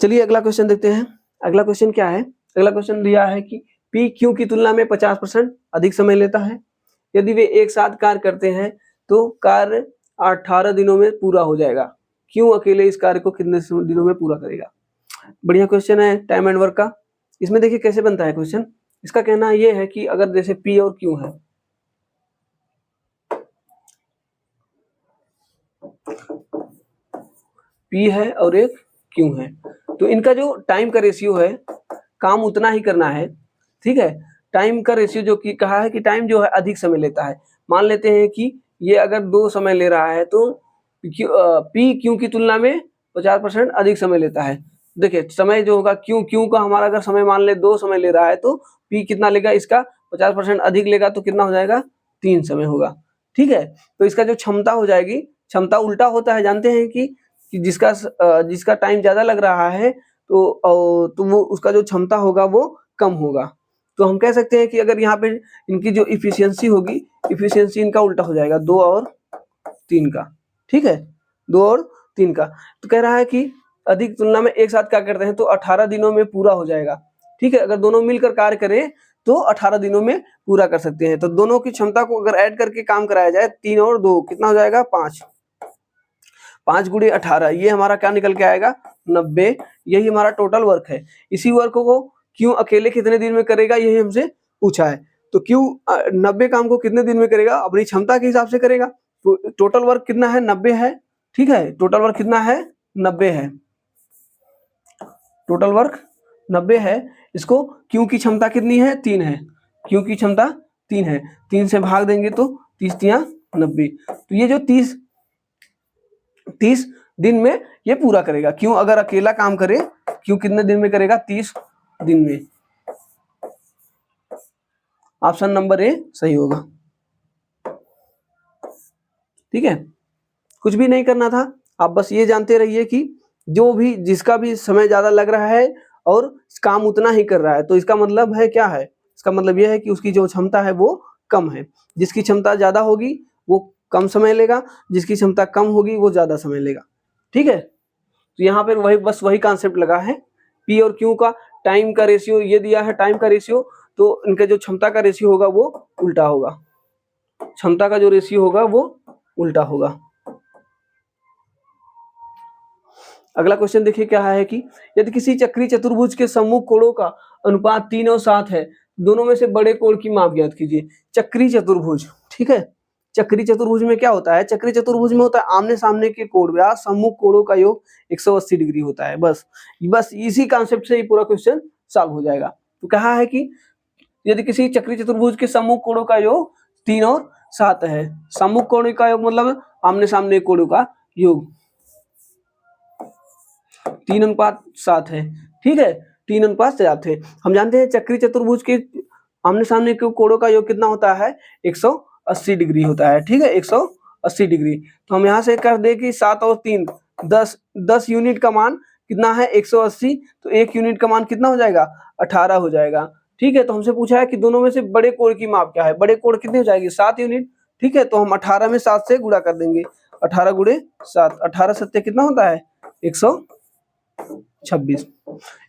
चलिए अगला क्वेश्चन देखते हैं। अगला क्वेश्चन क्या है, अगला क्वेश्चन दिया है कि पी क्यू की तुलना में 50% अधिक समय लेता है। यदि वे एक साथ कार्य करते हैं तो कार्य 18 दिनों में पूरा हो जाएगा। क्यों अकेले इस कार्य को कितने दिनों में पूरा करेगा। बढ़िया क्वेश्चन है टाइम एंड वर्क का। इसमें देखिए कैसे बनता है क्वेश्चन। इसका कहना यह है कि अगर जैसे पी और क्यू है, पी है और एक क्यू है, तो इनका जो टाइम का रेशियो है, काम उतना ही करना है, ठीक है। टाइम का रेशियो जो कि कहा है कि टाइम जो है अधिक समय लेता है। मान लेते हैं कि ये अगर 2 समय ले रहा है तो पी क्यू की तुलना में 50% अधिक समय लेता है। देखिए समय जो होगा क्यू का हमारा अगर समय मान ले 2 समय ले रहा है तो पी कितना लेगा, इसका 50% अधिक लेगा तो कितना हो जाएगा, 3 समय होगा, ठीक है। तो इसका जो क्षमता हो जाएगी, क्षमता उल्टा होता है, जानते हैं कि जिसका टाइम ज्यादा लग रहा है तो वो उसका जो क्षमता होगा वो कम होगा। तो हम कह सकते हैं कि अगर यहाँ पे इनकी जो इफिशियंसी होगी, इफिशियंसी इनका उल्टा हो जाएगा, 2 और 3 का, ठीक है, 2 और 3 का। तो कह रहा है कि अधिक तुलना में एक साथ क्या करते हैं तो 18 दिनों में पूरा हो जाएगा, ठीक है। अगर दोनों मिलकर कार्य करें तो 18 दिनों में पूरा कर सकते हैं। तो दोनों की क्षमता को अगर ऐड करके काम कराया जाए, 3 और 2 कितना हो जाएगा, 5। 5 गुणे 18, ये हमारा क्या निकल के आएगा, 90। यही हमारा टोटल वर्क है। इसी वर्क को क्यों अकेले कितने दिन में करेगा, यही हमसे पूछा है। तो क्यों 90 काम को कितने दिन में करेगा, अपनी क्षमता के हिसाब से करेगा। तो टोटल वर्क कितना है, 90 है, ठीक है। टोटल वर्क कितना है, 90 है, टोटल वर्क 90 है। इसको क्यों की क्षमता कितनी है, 3 है, क्यों की क्षमता 3 है, 3 से भाग देंगे तो 30 तिया 90। तो ये जो 30 दिन में ये पूरा करेगा। क्यों अगर अकेला काम करे, क्यों कितने दिन में करेगा, 30 दिन में। ऑप्शन नंबर ए सही होगा, ठीक है। कुछ भी नहीं करना था, आप बस ये जानते रहिए कि जो भी जिसका भी समय ज्यादा लग रहा है और काम उतना ही कर रहा है, तो इसका मतलब है क्या है, इसका मतलब यह है कि उसकी जो क्षमता है वो कम है। जिसकी क्षमता ज्यादा होगी वो कम समय लेगा, जिसकी क्षमता कम होगी वो ज्यादा समय लेगा, ठीक है। तो यहाँ पर वही कॉन्सेप्ट लगा है। पी और क्यू का टाइम का रेशियो ये दिया है, टाइम का रेशियो, तो इनका जो क्षमता का रेशियो होगा वो उल्टा होगा, क्षमता का जो रेशियो होगा वो उल्टा होगा। अगला क्वेश्चन देखिए क्या है कि यदि किसी चक्रीय चतुर्भुज के सम्मुख कोणों का अनुपात 3 और 7 है, दोनों में से बड़े कोण की माप ज्ञात कीजिए। चक्रीय चतुर्भुज, ठीक है। चक्रीय चतुर्भुज में क्या होता है, चक्रीय चतुर्भुज में होता है आमने सामने के कोण व्यास सम्मुख कोणों का योग 180 डिग्री होता है। बस इसी कॉन्सेप्ट से ही पूरा क्वेश्चन सॉल्व हो जाएगा। तो कहा है कि यदि किसी चक्रीय चतुर्भुज के सम्मुख कोणों का योग 3 और 7 है, सम्मुख कोणों का योग मतलब आमने सामने कोणों का योग 3:7 है, ठीक है, 3:7 है। हम जानते हैं चक्रीय चतुर्भुज के आमने सामने के कोणों का योग कितना होता है 180 डिग्री होता है, ठीक है 180 डिग्री। तो हम यहाँ से कर दे कि 7 और 3 10 यूनिट का मान कितना है 180, तो 1 यूनिट का मान कितना हो जाएगा 18 हो जाएगा, ठीक है। तो हमसे पूछा है कि दोनों में से बड़े कोण की माप क्या है, बड़े कोण कितने हो जाएगी 7 यूनिट, ठीक है। तो हम 18 में 7 से गुणा कर देंगे, 18 गुणे 7, 18 सत्ते कितना होता है 126,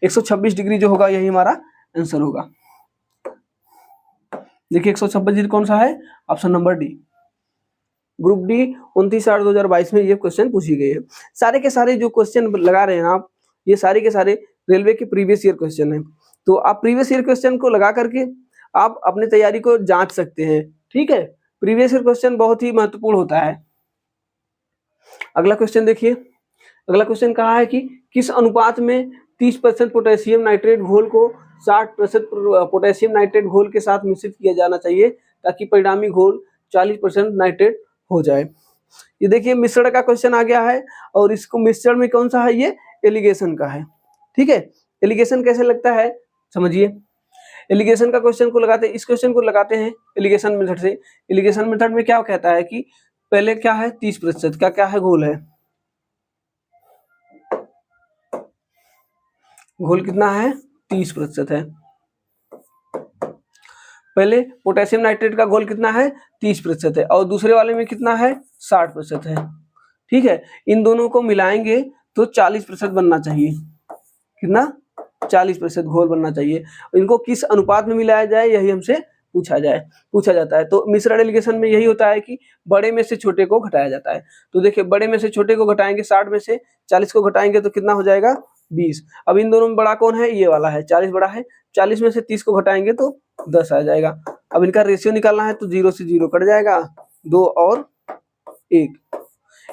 126 डिग्री जो होगा यही हमारा आंसर होगा। देखिए 126 डिग्री कौन सा है, option number D. Group D 29/8/2022 में ये क्वेश्चन पूछी गई है। सारे के सारे जो क्वेश्चन लगा रहे हैं आप, ये सारे के सारे रेलवे के प्रीवियस ईयर क्वेश्चन है। तो आप प्रीवियस ईयर क्वेश्चन को लगा करके आप अपनी तैयारी को जांच सकते हैं, ठीक है। प्रीवियस ईयर क्वेश्चन बहुत ही महत्वपूर्ण होता है। अगला क्वेश्चन देखिए, अगला क्वेश्चन कहा है कि किस अनुपात में 30% पोटेशियम नाइट्रेट घोल को 60% पोटेशियम नाइट्रेट घोल के साथ मिश्रित किया जाना चाहिए ताकि परिणामी घोल 40% नाइट्रेट हो जाए। ये देखिए मिश्रण का क्वेश्चन आ गया है और इसको मिश्रण में कौन सा है, ये एलिगेशन का है, ठीक है। एलिगेशन कैसे लगता है समझिए। एलिगेशन का क्वेश्चन को लगाते हैं, इस क्वेश्चन को लगाते हैं एलिगेशन मेथड से। एलिगेशन मेथड में क्या कहता है कि पहले क्या है 30% का क्या है घोल है, घोल कितना है 30% है। पहले पोटेशियम नाइट्रेट का घोल कितना है 30% है और दूसरे वाले में कितना है 60% है, ठीक है। इन दोनों को मिलाएंगे तो 40% बनना चाहिए, कितना 40% घोल बनना चाहिए। इनको किस अनुपात में मिलाया जाए यही हमसे पूछा जाता है। तो मिश्रण एलिगेशन में यही होता है कि बड़े में से छोटे को घटाया जाता है। तो देखिए बड़े में से छोटे को घटाएंगे, 60 में से 40 को घटाएंगे तो कितना हो जाएगा 20। अब इन दोनों में बड़ा कौन है, ये वाला है, 40 बड़ा है। 40 में से 30 को घटाएंगे तो 10 आ जाएगा। अब इनका रेशियो निकालना है तो 0 से 0 कट जाएगा, 2 और 1।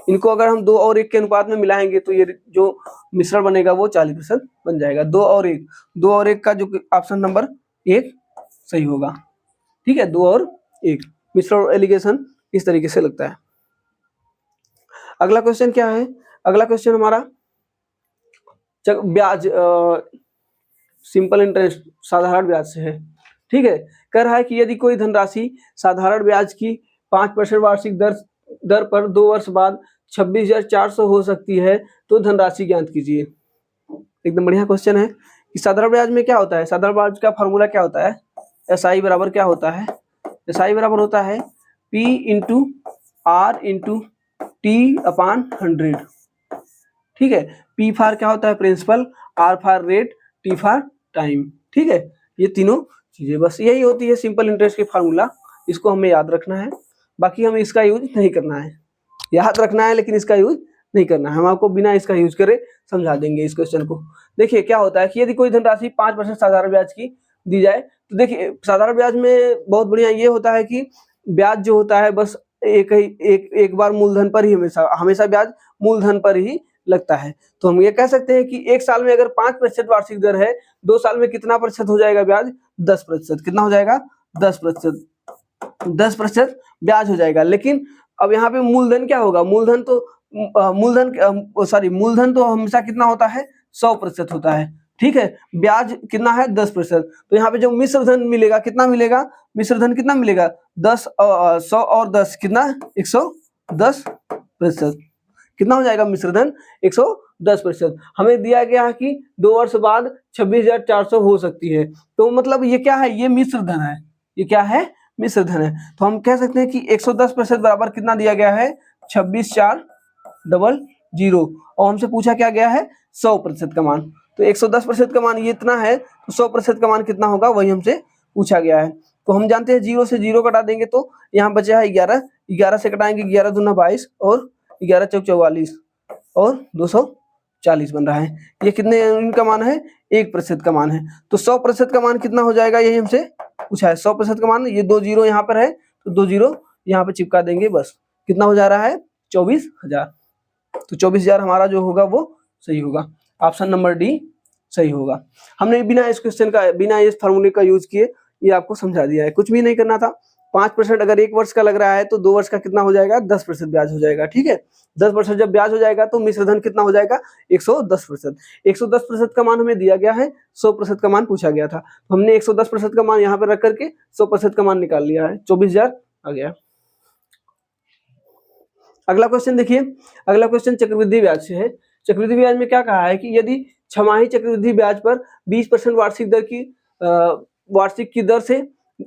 इनको अगर हम 2 और 1 के अनुपात में मिलाएंगे तो ये जो मिश्रण बनेगा वो 40% बन जाएगा। 2 और 1, 2 और 1 का जो ऑप्शन नंबर 1 सही होगा, ठीक है। 2 और 1 मिश्रण एलिगेशन इस तरीके से लगता है। अगला क्वेश्चन क्या है, अगला क्वेश्चन हमारा ब्याज सिंपल इंटरेस्ट साधारण ब्याज से है, ठीक है। कह रहा है कि यदि कोई धनराशि साधारण ब्याज की 5% वार्षिक दर पर 2 वर्ष बाद 26,400 हो सकती है तो धनराशि ज्ञात कीजिए। एकदम बढ़िया क्वेश्चन है कि साधारण ब्याज में क्या होता है, साधारण ब्याज का फॉर्मूला क्या होता है, एसआई बराबर क्या होता है, एसआई बराबर होता है P into R into T upon 100, ठीक है। P फॉर क्या होता है principal, R for rate, T for time, ठीक है। ये तीनों चीजें बस यही होती है सिंपल इंटरेस्ट के फार्मूला, इसको हमें याद रखना है। बाकी हमें इसका यूज नहीं करना है, याद रखना है लेकिन इसका यूज नहीं करना है। हम आपको बिना इसका यूज करे समझा देंगे इस क्वेश्चन को। देखिए क्या होता है कि यदि कोई धनराशि 5% साधारण ब्याज की दी जाए तो देखिए साधारण ब्याज में बहुत बढ़िया ये होता है कि ब्याज जो होता है बस एक बार मूलधन पर ही हमेशा ब्याज मूलधन पर ही लगता है। तो हम ये कह सकते हैं कि 1 साल में अगर 5% वार्षिक दर है, 2 साल में कितना प्रतिशत हो जाएगा ब्याज 10%, कितना हो जाएगा 10%, 10% ब्याज हो जाएगा। लेकिन अब यहाँ पे मूलधन क्या होगा, मूलधन तो हमेशा कितना होता है 100% होता है, ठीक है। ब्याज कितना है 10%, तो यहाँ पे जो मिश्र धन मिलेगा कितना मिलेगा, मिश्र धन कितना मिलेगा 100 और 10 कितना 110%, कितना हो जाएगा मिश्र धन 110%। हमें दिया गया है कि 2 वर्ष बाद 26,400 हो सकती है, तो मतलब ये क्या है, ये मिश्र धन है, ये क्या है मिश्र धन है। तो हम कह सकते हैं कि 110% बराबर कितना दिया गया है 26,400 और हमसे पूछा क्या गया है 100% का मान। तो 110% का मान ये इतना है तो 100% का मान कितना होगा वही हमसे पूछा गया है। तो हम जानते हैं 0 से 0 कटा देंगे तो यहाँ बचा है 11, 11 से कटाएंगे 11 दूना 22 और 11 चौक 44 और 240 बन रहा है। ये कितने इनका मान है 1% का मान है। तो 100% का मान कितना हो जाएगा यही हमसे पूछा है। 100% का मान, ये 2 जीरो यहाँ पर है तो 2 जीरो यहाँ पे चिपका देंगे, बस कितना हो जा रहा है 24,000। तो 24,000 हमारा जो होगा वो सही होगा, ऑप्शन नंबर डी सही होगा। हमने बिना इस क्वेश्चन का, बिना इस फार्मूले का यूज किए ये आपको समझा दिया है, कुछ भी नहीं करना था, 5% अगर 1 वर्ष का लग रहा है तो 2 वर्ष का कितना हो जाएगा, 10% ब्याज हो जाएगा। ठीक है, 10% जब ब्याज हो जाएगा तो मिश्र धन कितना हो जाएगा, 110%। 110% का मान हमें दिया गया है, 100% का मान पूछा गया था, तो हमने 110% का मान यहाँ पे रख करके 100% का मान निकाल लिया है, 24,000 आ गया। अगला क्वेश्चन देखिए, अगला क्वेश्चन चक्रवृद्धि ब्याज से है। चक्रवृद्धि ब्याज में क्या कहा है कि यदि छमाही चक्रवृद्धि ब्याज पर 20% वार्षिक की दर से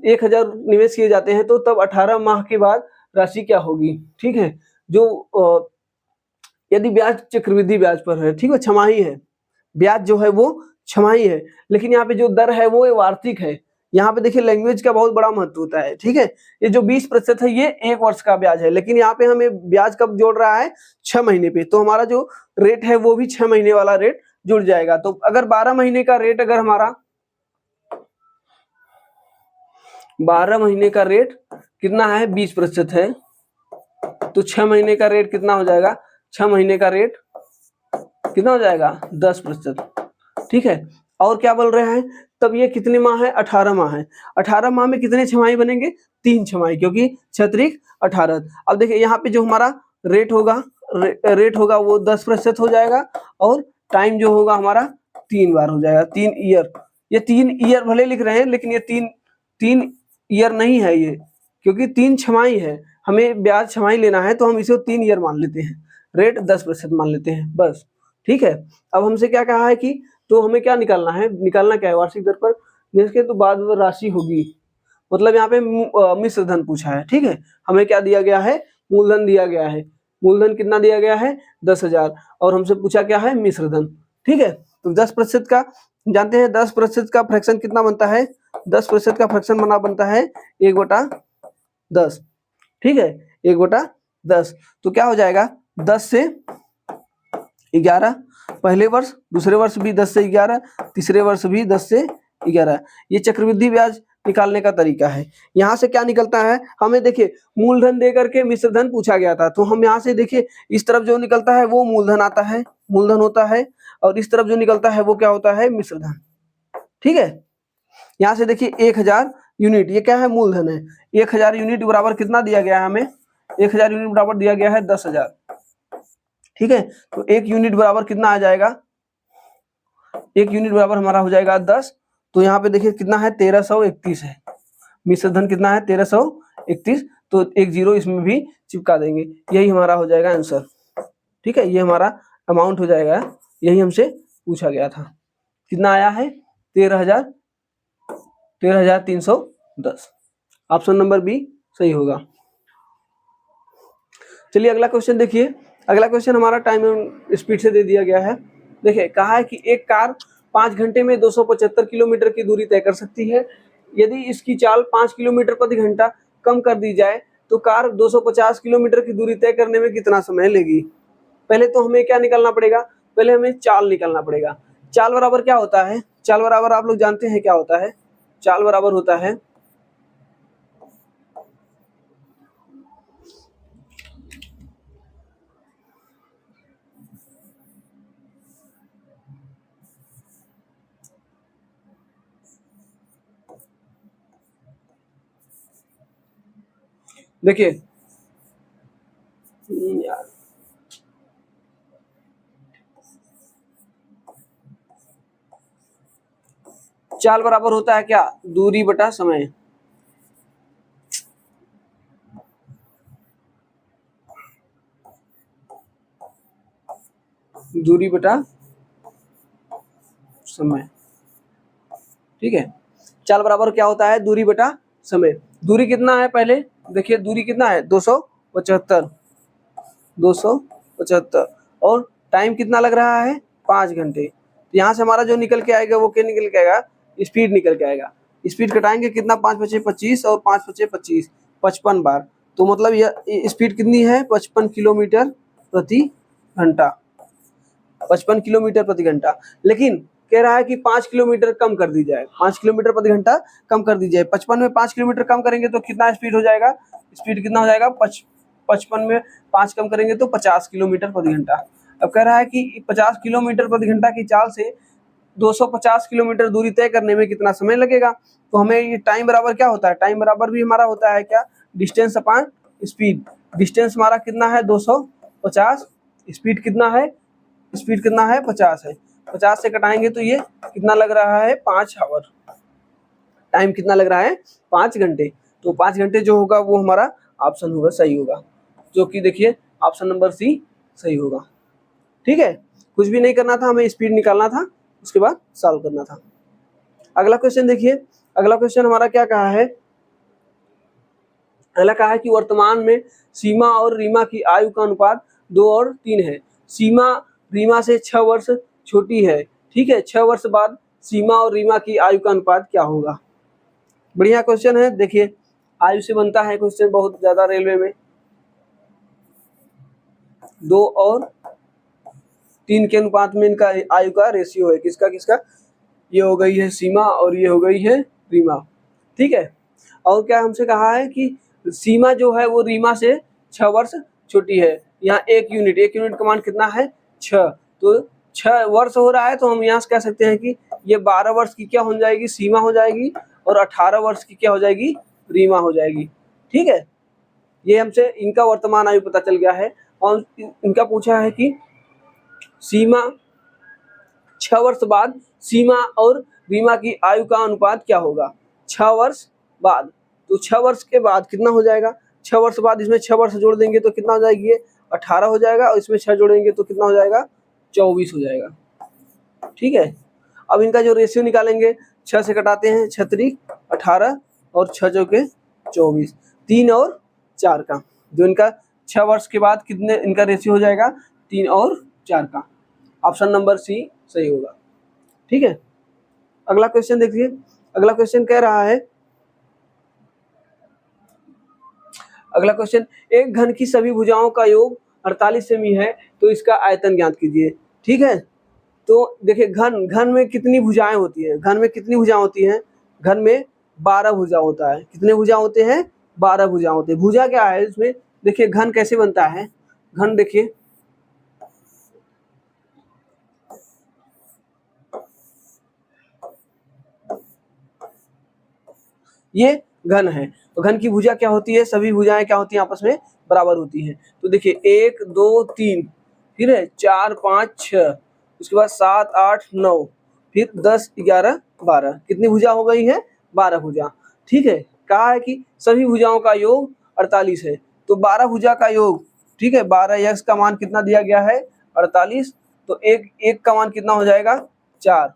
1,000 निवेश किए जाते हैं तो तब 18 माह के बाद राशि क्या होगी। ठीक है, जो यदि ब्याज चक्रवृद्धि ब्याज पर है, ठीक है, छमाही है, ब्याज जो है वो छमाही है, लेकिन यहाँ पे जो दर है वो वार्षिक है। यहाँ पे देखिए लैंग्वेज का बहुत बड़ा महत्व होता है। ठीक है, ये जो 20% है ये 1 वर्ष का ब्याज है, लेकिन यहाँ पे हमें ब्याज कब जोड़ रहा है, 6 महीने पे, तो हमारा जो रेट है वो भी 6 महीने वाला रेट जुड़ जाएगा। तो अगर 12 महीने का रेट, अगर हमारा 12 महीने का रेट कितना है, 20% है, तो 6 महीने का रेट कितना हो जाएगा, 6 महीने का रेट कितना हो जाएगा, 10%। ठीक है, और क्या बोल रहे हैं, तब ये कितने माह है, 18 माह है। 18 माह में कितने छमाही बनेंगे, 3 छमाही, क्योंकि 6 × 18। अब देखिए यहाँ पे जो हमारा रेट होगा, रेट होगा वो 10% हो जाएगा, और टाइम जो होगा हमारा 3 बार हो जाएगा, 3 ईयर। ये 3 ईयर भले लिख रहे हैं, लेकिन ये तीन ईयर नहीं है ये, क्योंकि 3 छमाही है, हमें ब्याज छमाही लेना है तो हम इसे 3 ईयर मान लेते हैं, रेट 10% मान लेते हैं बस। ठीक है, अब हमसे क्या कहा है कि तो हमें क्या निकालना है, निकालना क्या है, वार्षिक दर पर निवेश तो बाद में राशि होगी, मतलब यहाँ पे मिश्र धन पूछा है। ठीक है, हमें क्या दिया गया है, मूलधन दिया गया है, मूलधन कितना दिया गया है, 10,000, और हमसे पूछा क्या है, मिश्र धन। ठीक है, तो 10% का जानते हैं, 10% का फ्रैक्शन कितना बनता है, 10% का फ्रैक्शन बनता है 1/10। ठीक है, 1/10, तो क्या हो जाएगा, 10 से 11, पहले वर्ष, दूसरे वर्ष भी 10 से 11, तीसरे वर्ष भी 10 से 11। ये चक्रवृद्धि ब्याज निकालने का तरीका है। यहाँ से क्या निकलता है, हमें देखिए मूलधन दे करके मिश्र धन पूछा गया था, तो हम यहाँ से देखिए इस तरफ जो निकलता है वो मूलधन आता है, मूलधन होता है, और इस तरफ जो निकलता है वो क्या होता है, मिश्र धन। ठीक है, यहाँ से देखिए 1,000 यूनिट, ये क्या है, मूलधन है। 1,000 यूनिट बराबर कितना दिया गया है हमें, 1,000 यूनिट बराबर दिया गया है 10,000। ठीक है, तो 1 यूनिट बराबर कितना आ जाएगा, 1 यूनिट बराबर हमारा हो जाएगा 10, तो यहाँ पे देखिए कितना है, 1331 है, मिश्र धन कितना है, 1331, तो 1 0 इसमें भी चिपका देंगे, यही हमारा हो जाएगा आंसर। ठीक है, ये हमारा अमाउंट हो जाएगा, यही हमसे पूछा गया था, कितना आया है, 13,310। ऑप्शन नंबर बी सही होगा। चलिए अगला क्वेश्चन देखिए, अगला क्वेश्चन हमारा टाइम एवं स्पीड से दे दिया गया है। देखिए कहा है कि एक कार 5 घंटे में 275 किलोमीटर की दूरी तय कर सकती है, यदि इसकी चाल 5 किलोमीटर प्रति घंटा कम कर दी जाए तो कार 250 किलोमीटर की दूरी तय करने में कितना समय लेगी। पहले तो हमें क्या निकालना पड़ेगा, पहले हमें चाल निकालना पड़ेगा। चाल बराबर क्या होता है, चाल बराबर आप लोग जानते हैं क्या होता है, चाल बराबर होता है देखिए यार, चाल बराबर होता है क्या, दूरी बटा समय। दूरी बटा समय। ठीक है, चाल बराबर क्या होता है, दूरी बटा समय। दूरी कितना है, पहले देखिए दूरी कितना है, 275, 275, और टाइम कितना लग रहा है, 5 घंटे। तो यहाँ से हमारा जो निकल के आएगा वो क्या निकल के आएगा, स्पीड निकल के आएगा। स्पीड घटाएंगे कितना, 5 × 5 = 25 और 5 × 5 = 25, 55 बार, तो मतलब यह स्पीड कितनी है, 55 किलोमीटर प्रति घंटा, 55 किलोमीटर प्रति घंटा। लेकिन कह रहा है कि 5 किलोमीटर कम कर दी जाए, 5 किलोमीटर प्रति घंटा कम कर दी जाए। 55 में 5 किलोमीटर कम करेंगे तो कितना स्पीड हो जाएगा, स्पीड कितना हो जाएगा, 55 में 5 कम करेंगे तो 50 किलोमीटर प्रति घंटा। अब कह रहा है कि 50 किलोमीटर प्रति घंटा की चाल से 250 किलोमीटर दूरी तय करने में कितना समय लगेगा। तो हमें ये टाइम बराबर क्या होता है, टाइम बराबर भी हमारा होता है क्या, डिस्टेंस अपॉन स्पीड। डिस्टेंस हमारा कितना है 250, स्पीड कितना है, स्पीड कितना है 50 है। 50 से घटाएंगे तो ये कितना लग रहा है 5 आवर। टाइम कितना लग रहा है 5 घंटे। तो 5 घंटे जो होगा वो हमारा ऑप्शन होगा, सही होगा, जो कि देखिए ऑप्शन नंबर सी सही होगा। ठीक है, कुछ भी नहीं करना था, हमें स्पीड निकालना था, उसके बाद सॉल्व करना था। अगला क्वेश्चन देखिए, अगला क्वेश्चन हमारा क्या कहा है, अगला कहा है कि वर्तमान में सीमा और रीमा की आयु का अनुपात 2 और 3 है। सीमा रीमा से 6 वर्ष छोटी है। ठीक है, 6 वर्ष बाद सीमा और रीमा की आयु का अनुपात क्या होगा। बढ़िया क्वेश्चन है। देखिए आयु से बनता है क्वेश्चन बहुत ज्यादा रेलवे में, 2 और 3 के अनुपात में इनका आयु का रेशियो है। किसका किसका, ये हो गई है सीमा और ये हो गई है रीमा। ठीक है, और क्या हमसे कहा है कि सीमा जो है वो रीमा से 6 वर्ष छोटी है। यहाँ 1 यूनिट का मान कितना है 6, तो 6 वर्ष हो रहा है, तो हम यहाँ से कह सकते हैं कि ये 12 वर्ष की क्या हो जाएगी, सीमा हो जाएगी, और 18 वर्ष की क्या हो जाएगी, रीमा हो जाएगी। ठीक है, ये हमसे इनका वर्तमान आयु पता चल गया है। और इनका पूछा है कि सीमा 6 वर्ष बाद सीमा और रीमा की आयु का अनुपात क्या होगा 6 वर्ष बाद। तो 6 वर्ष के बाद कितना हो जाएगा, 6 वर्ष बाद इसमें 6 वर्ष जोड़ देंगे तो कितना हो जाएगी, ये 18 हो जाएगा, और इसमें 6 जोड़ेंगे तो कितना हो जाएगा 24 हो जाएगा। ठीक है, अब इनका जो रेशियो निकालेंगे, 6 से कटाते हैं, 6 त्रिक 18 और 6 चौके 24, 3 और 4 का, जो इनका 6 वर्ष के बाद कितने इनका रेशियो हो जाएगा 3 और 4 का। ऑप्शन नंबर सी सही होगा। ठीक है, अगला क्वेश्चन देखिए, अगला क्वेश्चन कह रहा है, अगला क्वेश्चन, एक घन की सभी भुजाओं का योग 48 सेमी है, तो इसका आयतन ज्ञात कीजिए। ठीक है, तो देखिए घन में कितनी भुजाएं होती हैं, घन में कितनी भुजा होती हैं, घन में 12 भुजा होता है। कितने भुजा होते हैं, 12 भुजा होते हैं। भुजा क्या है इसमें, देखिए घन कैसे बनता है, घन देखिए ये घन है, तो घन की भुजा क्या होती है, सभी भुजाएं क्या होती हैं, आपस में बराबर होती हैं। तो देखिए 1 2 3, फिर है 4 5 6, उसके बाद 7 8 9, फिर 10 11 12, कितनी भुजा हो गई है 12 भुजा। ठीक है, कहा है कि सभी भुजाओं का योग 48 है, तो 12 भुजा का योग, ठीक है 12 x का मान कितना दिया गया है 48, तो एक का मान कितना हो जाएगा 4।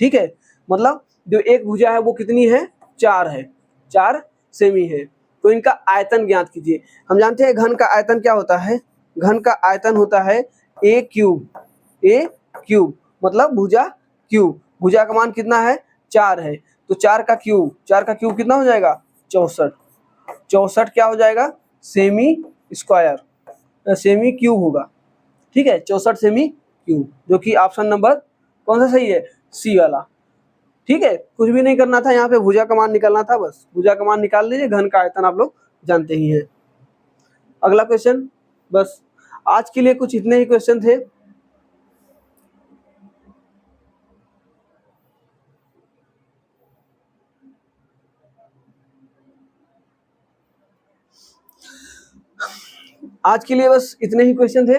ठीक है, मतलब जो एक भुजा है वो कितनी है 4 है, 4 सेमी है। तो इनका आयतन ज्ञात कीजिए। हम जानते हैं घन का आयतन क्या होता है, घन का आयतन होता है a क्यूब, मतलब भुजा क्यूब, भुजा का मान कितना है 4 है, तो 4 का क्यूब कितना हो जाएगा 64, 64 क्या हो जाएगा सेमी स्क्वायर, सेमी क्यूब होगा। ठीक है, 64 सेमी क्यूब, जो कि ऑप्शन नंबर कौन सा सही है, सी वाला। ठीक है, कुछ भी नहीं करना था, यहाँ पे भुजा का मान निकालना था, बस भुजा का मान निकाल लीजिए, घन का आयतन आप लोग जानते ही हैं। अगला क्वेश्चन, बस आज के लिए कुछ इतने ही क्वेश्चन थे। आज के लिए बस इतने ही क्वेश्चन थे,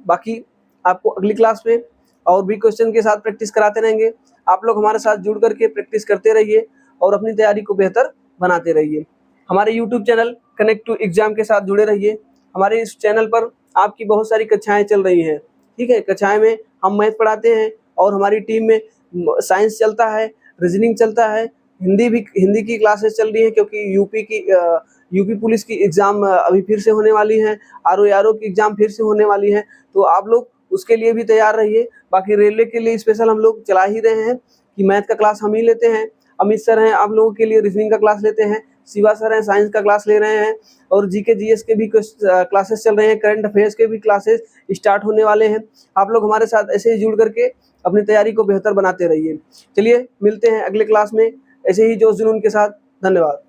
बाकी आपको अगली क्लास में और भी क्वेश्चन के साथ प्रैक्टिस कराते रहेंगे। आप लोग हमारे साथ जुड़ करके प्रैक्टिस करते रहिए और अपनी तैयारी को बेहतर बनाते रहिए। हमारे YouTube channel connect to exam के साथ जुड़े रहिए। हमारे इस चैनल पर आपकी बहुत सारी कक्षाएं चल रही हैं। ठीक है, कक्षाएं में हम मैथ पढ़ाते हैं और हमारी टीम में साइंस चलता है, रीजनिंग चलता है, हिंदी की क्लासेस चल रही है, क्योंकि यूपी पुलिस की एग्ज़ाम अभी फिर से होने वाली है, आरओ की एग्ज़ाम फिर से होने वाली है, तो आप लोग उसके लिए भी तैयार रहिए। बाकी रेलवे के लिए स्पेशल हम लोग चला ही रहे हैं कि मैथ का क्लास हम ही लेते हैं, अमित सर हैं आप लोगों के लिए रीजनिंग का क्लास लेते हैं, शिवा सर हैं साइंस का क्लास ले रहे हैं, और जीके जीएस के भी क्लासेस चल रहे हैं, करंट अफेयर्स के भी क्लासेस स्टार्ट होने वाले हैं। आप लोग हमारे साथ ऐसे ही जुड़ करके अपनी तैयारी को बेहतर बनाते रहिए। चलिए मिलते हैं अगले क्लास में ऐसे ही जोश जुनून के साथ। धन्यवाद।